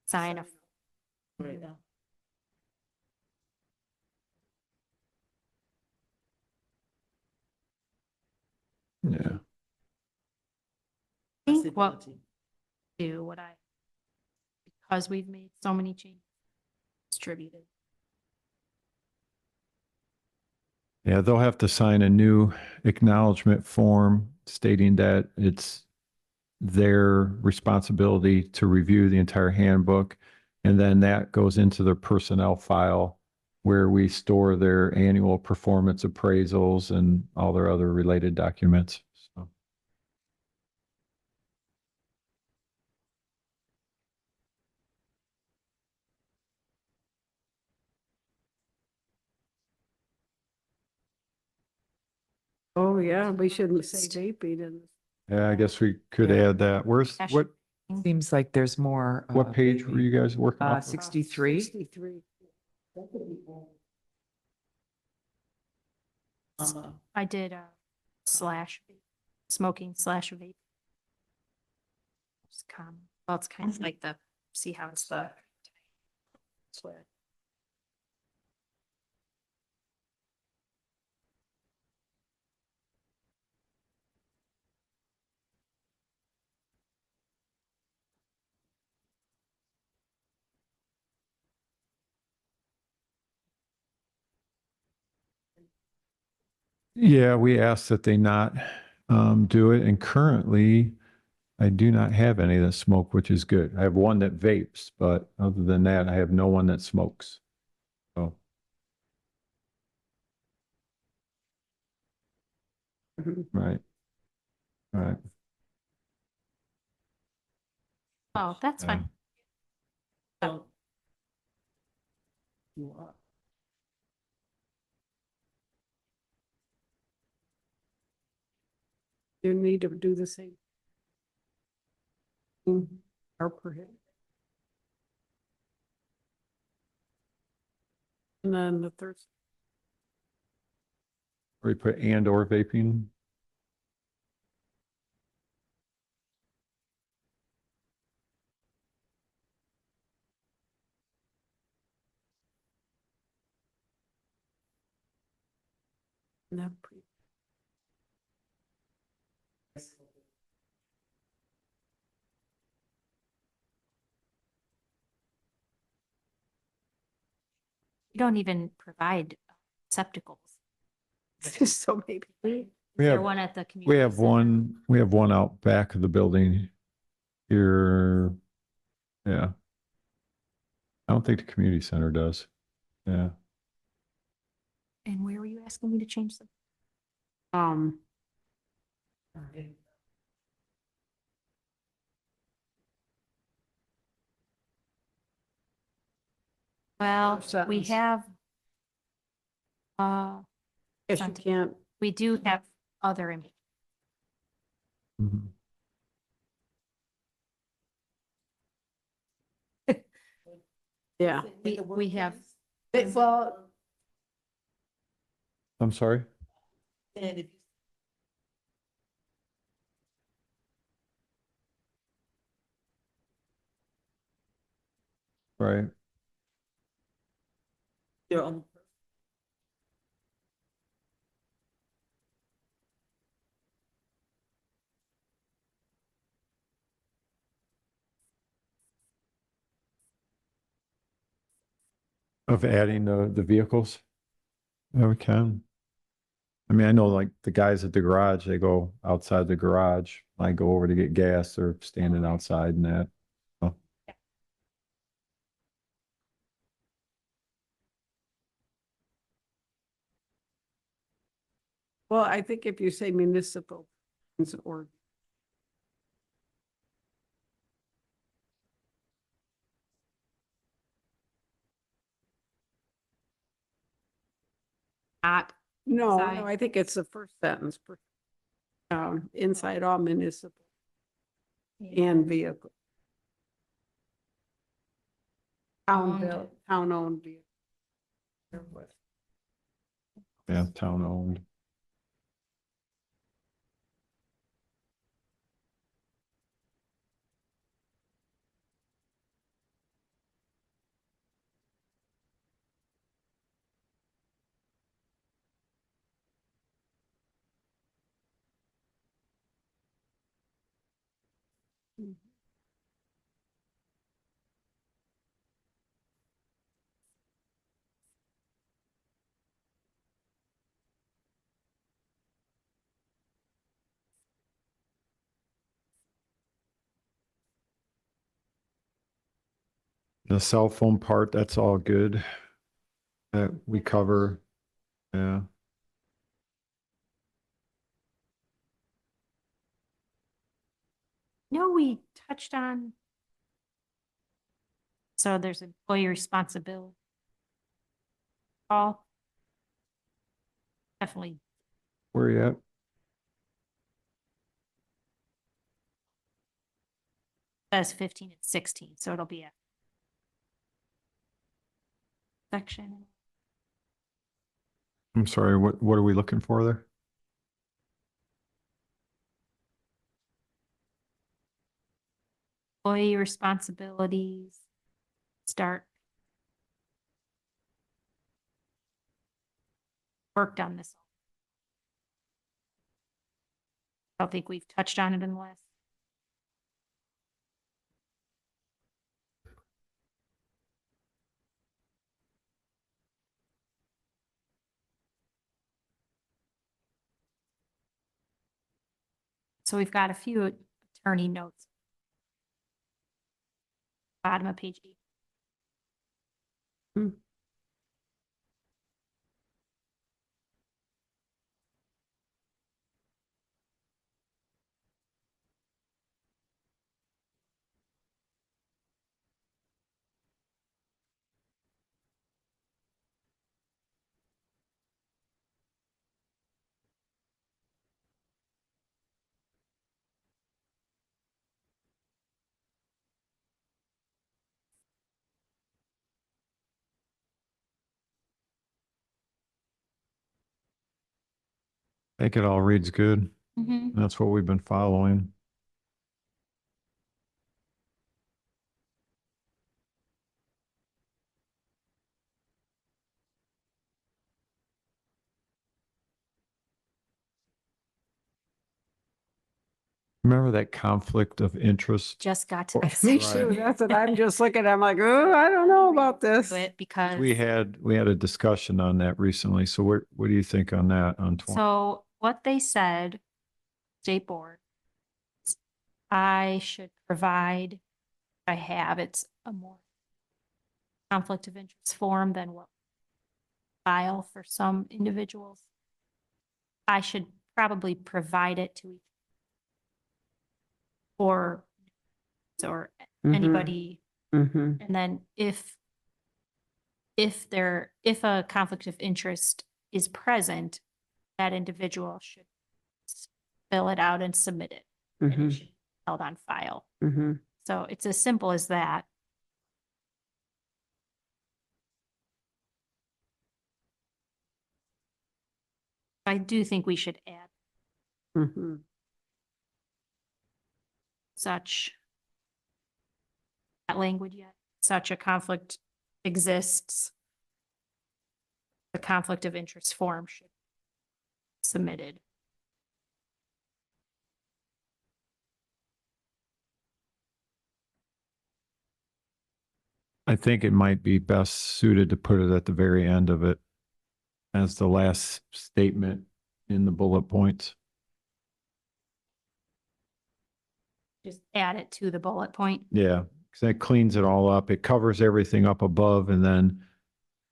Sign of, Right. Yeah. I think what Flexibility. do what I, because we've made so many changes, distributed. Yeah, they'll have to sign a new acknowledgement form stating that it's their responsibility to review the entire handbook. And then that goes into their personnel file where we store their annual performance appraisals and all their other related documents. So. Oh, yeah, we shouldn't say vaping in this. Yeah, I guess we could Yeah. add that. Where's, Dash- what, Seems like there's more. what page were you guys working off of? 63. 63. I did slash smoking slash vape. It's common. Well, it's kind of like the, see how it's the. Swear. Yeah, we asked that they not do it. And currently, I do not have any that smoke, which is good. I have one that vapes, but other than that, I have no one that smokes. So, Mhm. right. Right. Oh, that's fine. So- You are. You need to do the same. Are prohibited. And then the third, Or we put and or vaping. and then pre- We don't even provide receptacles. so maybe. Is We there have- one at the community? We have center? one out back of the building here. Yeah. I don't think the community center does. Yeah. And where were you asking me to change them? Um, Well, we sentence. have, if you can't, we do have other, Mhm. yeah. we have, Well, I'm sorry? And if Right. you're on. Of adding the vehicles? Yeah, we can. I mean, I know like the guys at the garage, they go outside the garage. I go over to get gas, they're standing outside and that. So, well, I think if you say municipal or not, no, Inside. no, I think it's the first sentence. Inside all municipal and vehicle. Owned. Town-owned vehicle. yeah, town owned. The cell phone part, that's all good. That we cover. Yeah. no, we touched on. So there's employee responsibility. All. Definitely, Where you at? says 15 and 16, so it'll be a section. I'm sorry, what are we looking for there? Employee responsibilities, start. Worked on this. I don't think we've touched on it in the last. So we've got a few attorney notes. Bottom of page 8. I think it all reads good. Mm-hmm. That's what we've been following. Remember that conflict of interest? Just got to Or- this. Me Right. too. That's what I'm just looking at. I'm like, oh, I don't know about this. It because. We had a discussion on that recently. So what do you think on that on 20? So what they said, state board, I should provide I have, it's a more conflict of interest form than what file for some individuals. I should probably provide it to each or anybody. Mhm. And then if a conflict of interest is present, that individual should fill it out and submit it. And it Mhm. should be held on file. Mhm. So it's as simple as that. I do think we should add Mhm. such that language yet. Such a conflict exists. The conflict of interest form should be submitted. I think it might be best suited to put it at the very end of it as the last statement in the bullet points. Just add it to the bullet point. Yeah, because that cleans it all up. It covers everything up above, and then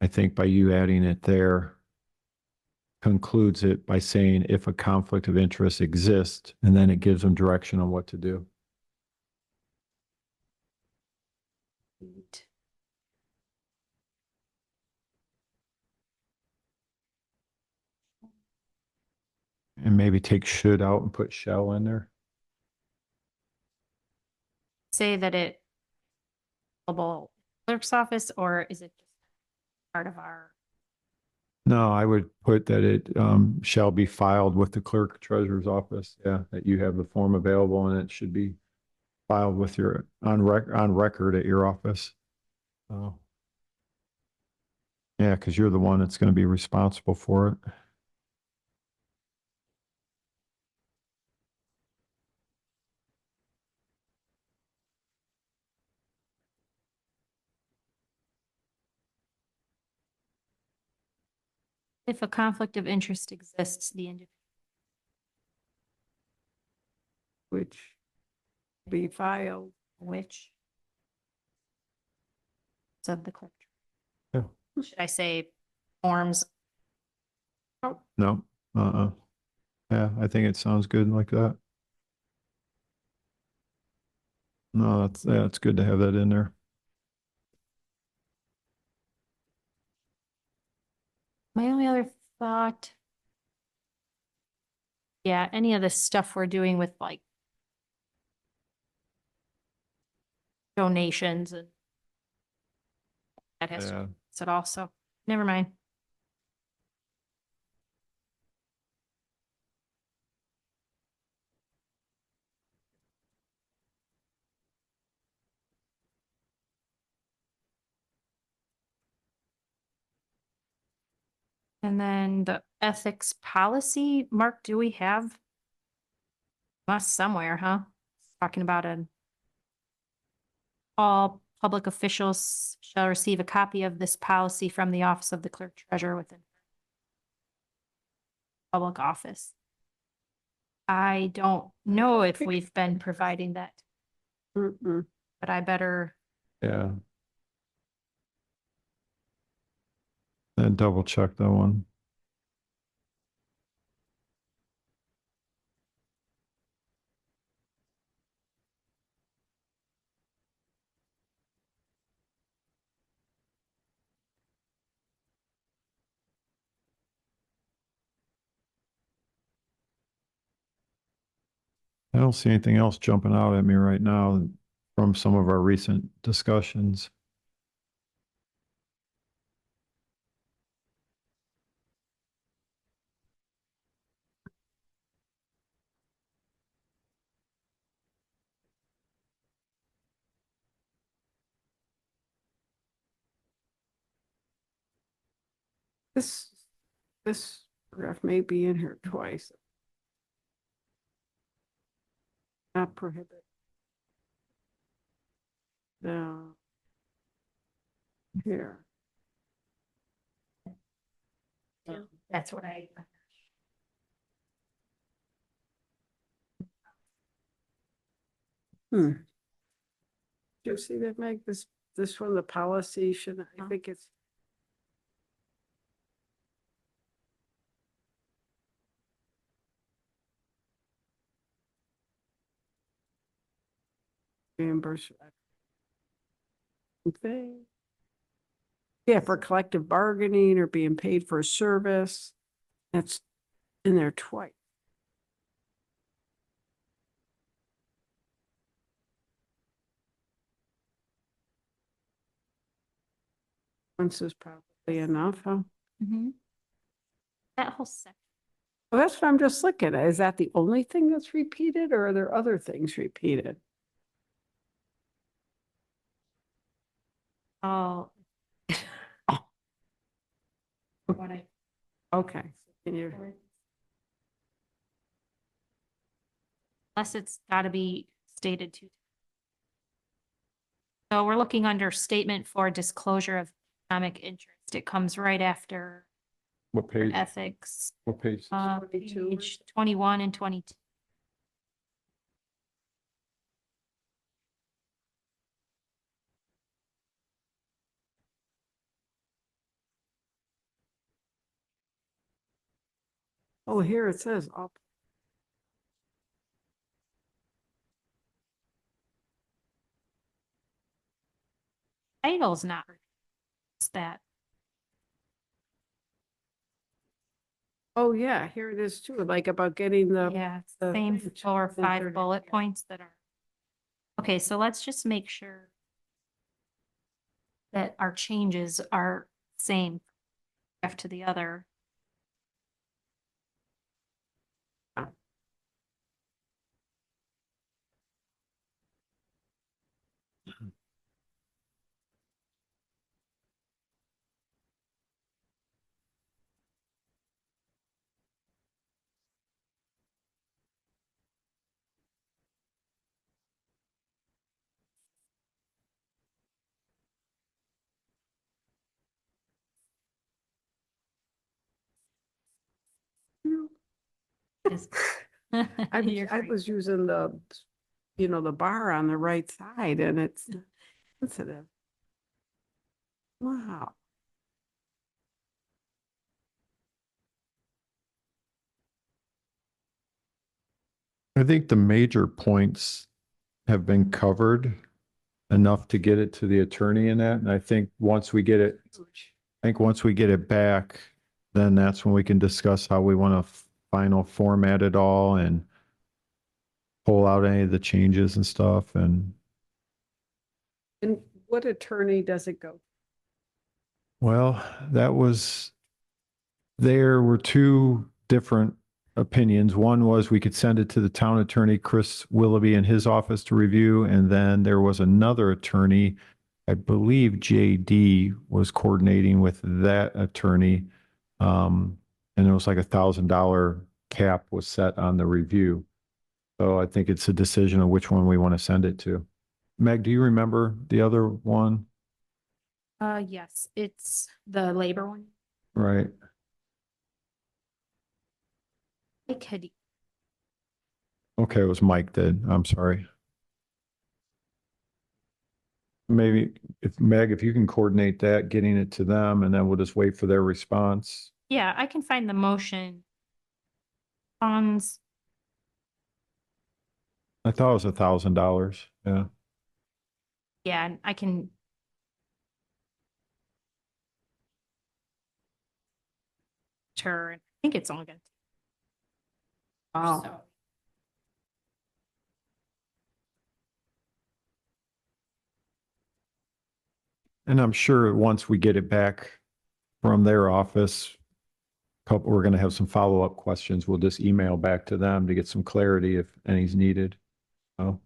I think by you adding it there concludes it by saying if a conflict of interest exists, and then it gives them direction on what to do. And maybe take should out and put shall in there. Say that it available clerk's office, or is it just part of our? No, I would put that it shall be filed with the clerk treasurer's office. Yeah, that you have the form available and it should be filed with your on record at your office. Oh. Yeah, because you're the one that's going to be responsible for it. If a conflict of interest exists, the individual Which be filed. which of the clerk. Yeah. Should I say forms? No, yeah, I think it sounds good like that. No, it's good to have that in there. My only other thought. Yeah, any of the stuff we're doing with like donations and that has to Yeah. it also. Never mind. And then the ethics policy, Mark, do we have? Must somewhere, huh? Talking about an all public officials shall receive a copy of this policy from the office of the clerk treasurer within public office. I don't know if we've been providing that, Mm-mm. but I better, Yeah. And double check that one. I don't see anything else jumping out at me right now from some of our recent discussions. This paragraph may be in here twice. Not prohibit. No. Here. that's what I. Hmm. Do you see that, Meg? This one, the policy should, I Huh? think it's. Reimbursement. Thing. Yeah, for collective bargaining or being paid for a service. That's in there twice. Once is probably enough, huh? Mhm. That whole section. Well, that's what I'm just looking at. Is that the only thing that's repeated or are there other things repeated? Oh. Oh. What I. Okay. Can you, Unless it's got to be stated to. So we're looking under statement for disclosure of economic interest. It comes right after What page? ethics, What page? 22. page 21 and 22. oh, here it says up. Title's not. It's that. Oh, yeah, here it is too, like about getting the. Yeah, it's the the same thing, 4 or 5 230, bullet yeah. points that are. Okay, so let's just make sure that our changes are same after the other. Is- I You're I great. was using the, the bar on the right side and it's sensitive. Wow. I think the major points have been covered enough to get it to the attorney in that. And I think once we get it, once we get it back, then that's when we can discuss how we want to final format it all and pull out any of the changes and stuff. And And what attorney does it go? well, there were two different opinions. One was we could send it to the town attorney, Chris Willoughby, in his office to review. And then there was another attorney, I believe JD was coordinating with that attorney. And it was like $1,000 cap was set on the review. So I think it's a decision of which one we want to send it to. Meg, do you remember the other one? Yes, it's the labor one. Right. I could, Okay, it was Mike did. I'm sorry. Maybe if Meg, if you can coordinate that, getting it to them, and then we'll just wait for their response. yeah, I can find the motion. Funds, I thought it was $1,000. Yeah. yeah, and I can. Sure, I think it's only gonna. Wow. So, And I'm sure once we get it back from their office, we're going to have some follow-up questions. We'll just email back to them to get some clarity if any's needed. Oh,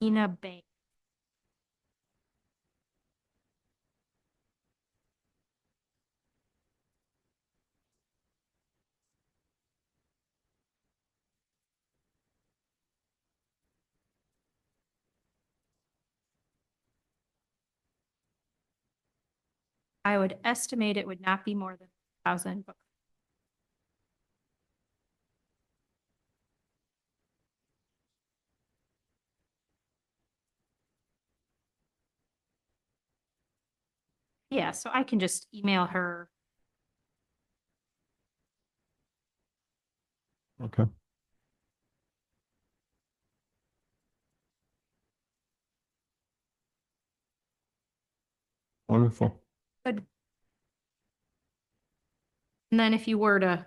Ina Bank. I would estimate it would not be more than 1,000, but Yeah, so I can just email her. Okay. Wonderful. Good. And then if you were to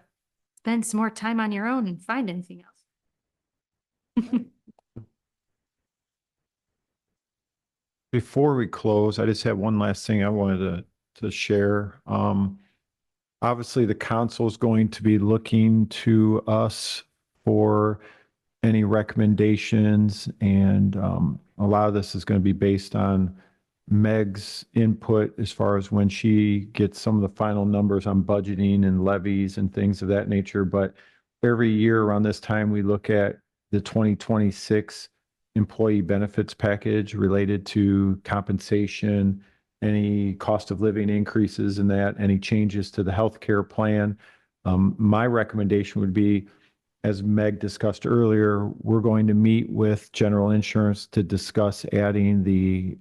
spend some more time on your own and find anything else. Before we close, I just have one last thing I wanted to share. Obviously, the council is going to be looking to us for any recommendations, and a lot of this is going to be based on Meg's input as far as when she gets some of the final numbers on budgeting and levies and things of that nature. But every year around this time, we look at the 2026 employee benefits package related to compensation, any cost of living increases in that, any changes to the healthcare plan. My recommendation would be, as Meg discussed earlier, we're going to meet with General Insurance to discuss adding the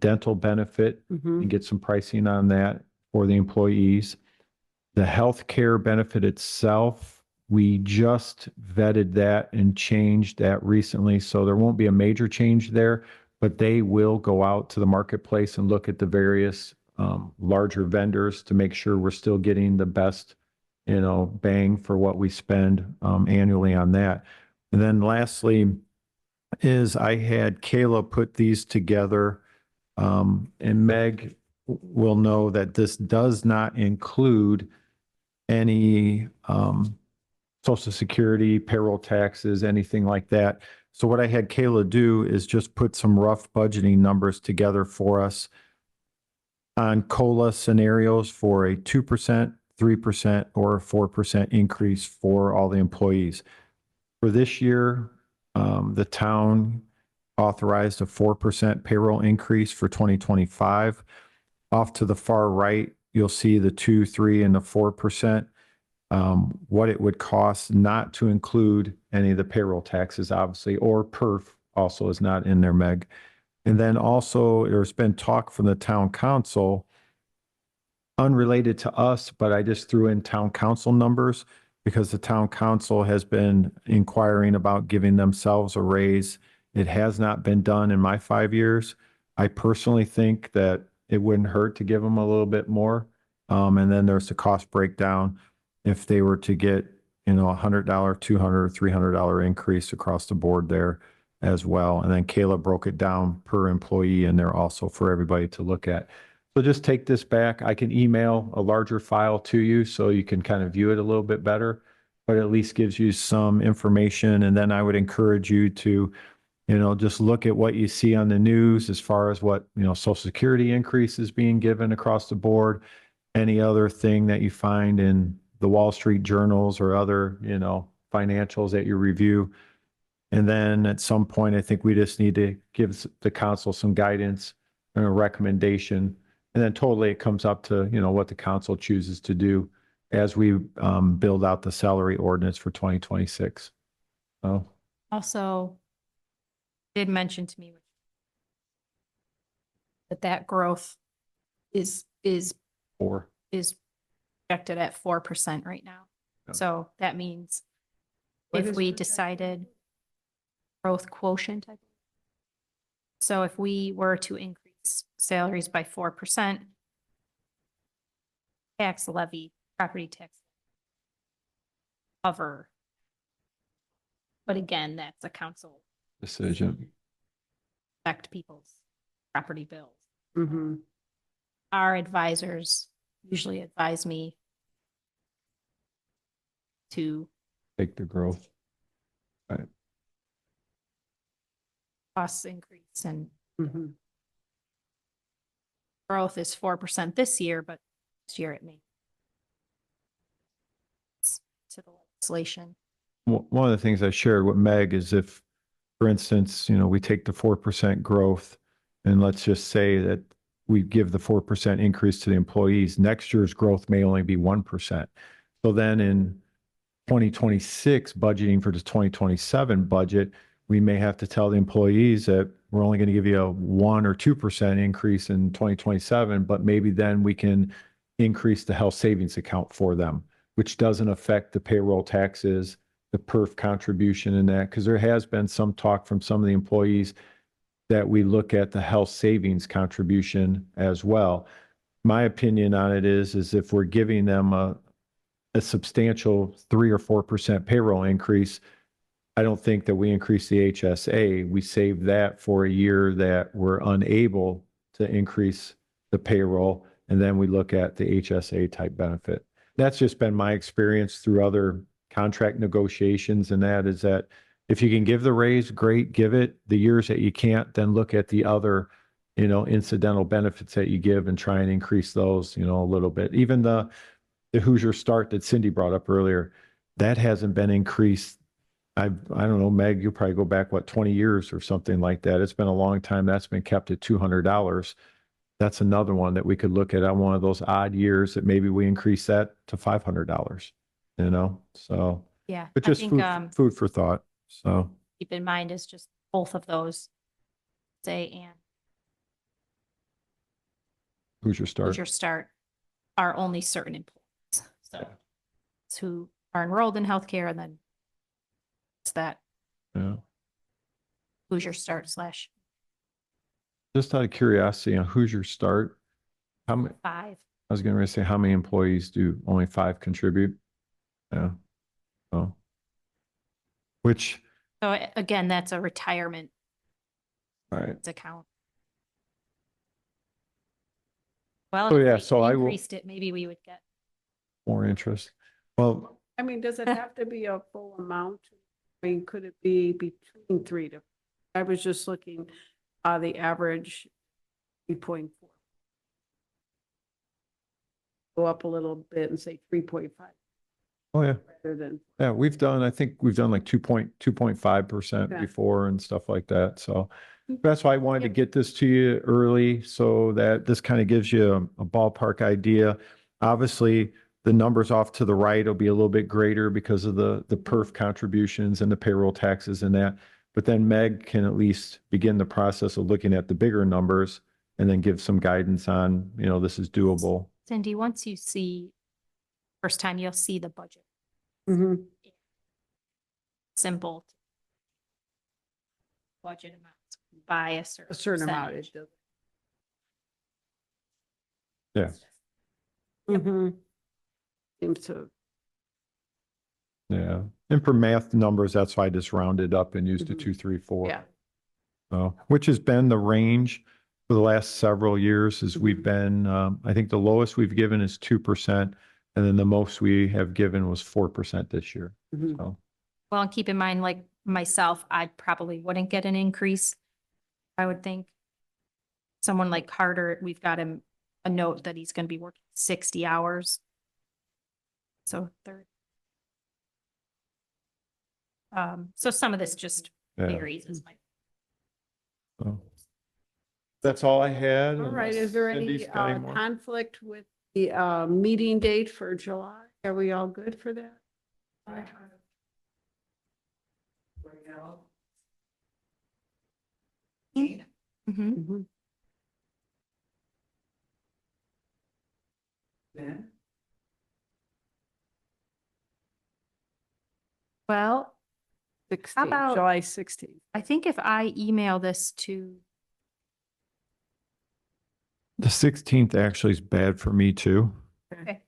dental benefit and get some pricing on that for the employees. The healthcare benefit itself, we just vetted that and changed that recently, so there won't be a major change there, but they will go out to the marketplace and look at the various larger vendors to make sure we're still getting the best, bang for what we spend annually on that. And then lastly is I had Kayla put these together, and Meg will know that this does not include any Social Security, payroll taxes, anything like that. So what I had Kayla do is just put some rough budgeting numbers together for us on COLA scenarios for a 2%, 3%, or a 4% increase for all the employees. For this year, the town authorized a 4% payroll increase for 2025. Off to the far right, you'll see the 2, 3, and the 4%. What it would cost not to include any of the payroll taxes, obviously, or PERF also is not in there, Meg. And then also there's been talk from the town council, unrelated to us, but I just threw in town council numbers because the town council has been inquiring about giving themselves a raise. It has not been done in my 5 years. I personally think that it wouldn't hurt to give them a little bit more. And then there's the cost breakdown. If they were to get, $100, $200, $300 increase across the board there as well. And then Kayla broke it down per employee in there also for everybody to look at. So just take this back. I can email a larger file to you so you can kind of view it a little bit better, but at least gives you some information. And then I would encourage you to, just look at what you see on the news as far as what, Social Security increases being given across the board, any other thing that you find in the Wall Street journals or other, financials that you review. And then at some point, I think we just need to give the council some guidance and a recommendation. And then totally it comes up to, what the council chooses to do as we build out the salary ordinance for 2026. So. Also did mention to me that growth is Or. projected at 4% right now. Yeah. So that means What if is we projected? decided growth quotient, so if we were to increase salaries by 4%, tax levy, property tax cover. But again, that's a council Decision. affect people's property bills. Mm-hmm. Our advisors usually advise me to Take the growth. costs increase and Mm-hmm. growth is 4% this year, but this year it may. To the legislation. One of the things I shared with Meg is if, for instance, we take the 4% growth and let's just say that we give the 4% increase to the employees, next year's growth may only be 1%. So then in 2026 budgeting for the 2027 budget, we may have to tell the employees that we're only going to give you a 1 or 2% increase in 2027, but maybe then we can increase the health savings account for them, which doesn't affect the payroll taxes, the perf contribution in that, because there has been some talk from some of the employees that we look at the health savings contribution as well. My opinion on it is if we're giving them a substantial 3 or 4% payroll increase, I don't think that we increase the HSA. We save that for a year that we're unable to increase the payroll, and then we look at the HSA type benefit. That's just been my experience through other contract negotiations, and that is that if you can give the raise, great, give it. The years that you can't, then look at the other, incidental benefits that you give and try and increase those, a little bit. Even the Hoosier Start that Cindy brought up earlier, that hasn't been increased. I don't know, Meg, you'll probably go back, 20 years or something like that. It's been a long time. That's been kept at $200. That's another one that we could look at on one of those odd years that maybe we increase that to $500, so, Yeah, but I just think, food for thought. So, keep in mind is just both of those, say, and Hoosier Start. Hoosier Start are only certain employees. So it's who are enrolled in healthcare, and then it's that Yeah. Hoosier Start / Just out of curiosity, on Hoosier Start, how many, 5. I was going to say, how many employees do only 5 contribute? Yeah. Oh. Which, So again, that's a retirement all right. account. Well, So, if yeah, we so I will- increased it, maybe we would get. More interest. Well, I mean, does it have to be a full amount? I mean, could it be between 3 to, I was just looking, the average 3.4. Go up a little bit and say 3.5 oh yeah. rather than, Yeah, I think we've done like 2.5% Okay. before and stuff like that. So that's why I wanted to get this to you early so that this kind of gives you a ballpark idea. Obviously, the numbers off to the right will be a little bit greater because of the perf contributions and the payroll taxes and that. But then Meg can at least begin the process of looking at the bigger numbers and then give some guidance on, this is doable. Cindy, once you see, first time you'll see the budget, Mhm. simple. Budget amounts by a a certain amount. percentage. It does. Yeah. Mhm. Seems to, Yeah. And for math numbers, that's why I just rounded up and used a Mhm. 2, 3, 4. yeah. So, which has been the range for the last several years is we've been, I think the lowest we've given is 2%. And then the most we have given was 4% this year. Mhm. So, Well, and keep in mind, like myself, I probably wouldn't get an increase. I would think. Someone like Carter, we've got him a note that he's going to be working 60 hours. So so some of this just yeah. varies as my. So that's all I had. All right, unless is there any Cindy's got any more. conflict with the meeting date for July? Are we all good for that? Mhm. Mhm. Well, 16th, about- July 16th. I think if I email this to, The 16th actually is bad for me too. okay,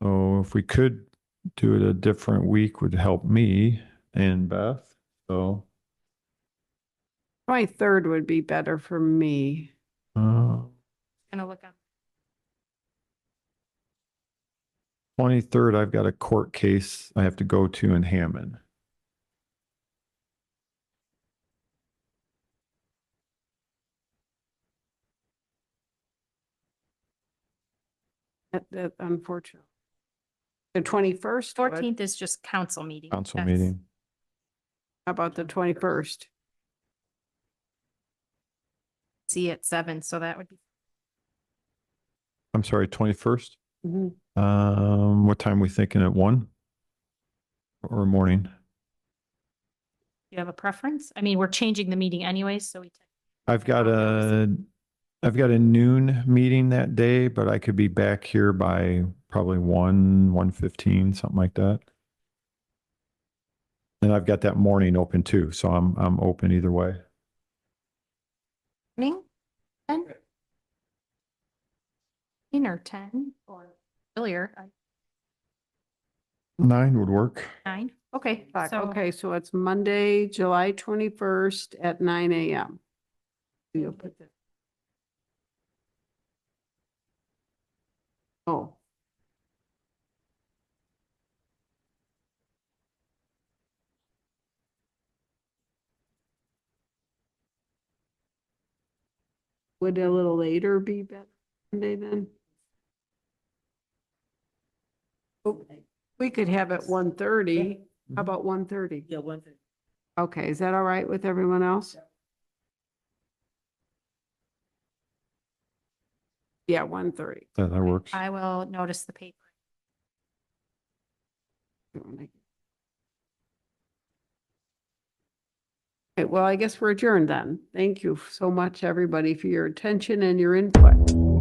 So if we could do it a different week would help me and Beth. So, 23rd would be better for me. gonna look up. 23rd, I've got a court case I have to go to in Hammond. That unfortunate. The 21st? would. 14th is just council meeting. Council That's- meeting. How about the 21st? See at 7, so that would be, I'm sorry, 21st. Mhm. What time we thinking, at 1 or morning? you have a preference? I mean, we're changing the meeting anyways, so we. I've got a noon meeting that day, but I could be back here by probably 1:15, something like that. And I've got that morning open too, so I'm open either way. Morning? 10? 9 or 10 or earlier, 9 would work. 9? Okay, so. Okay, so it's Monday, July 21st at 9 a.m. You'll put that. Oh. Would a little later be better Monday then? Oh, we could have it 1:30. How about 1:30? Yeah, one thing. Okay, is that all right with everyone else? Yeah, 1:30. That works. I will notice the paper. Okay, well, I guess we're adjourned then. Thank you so much, everybody, for your attention and your input.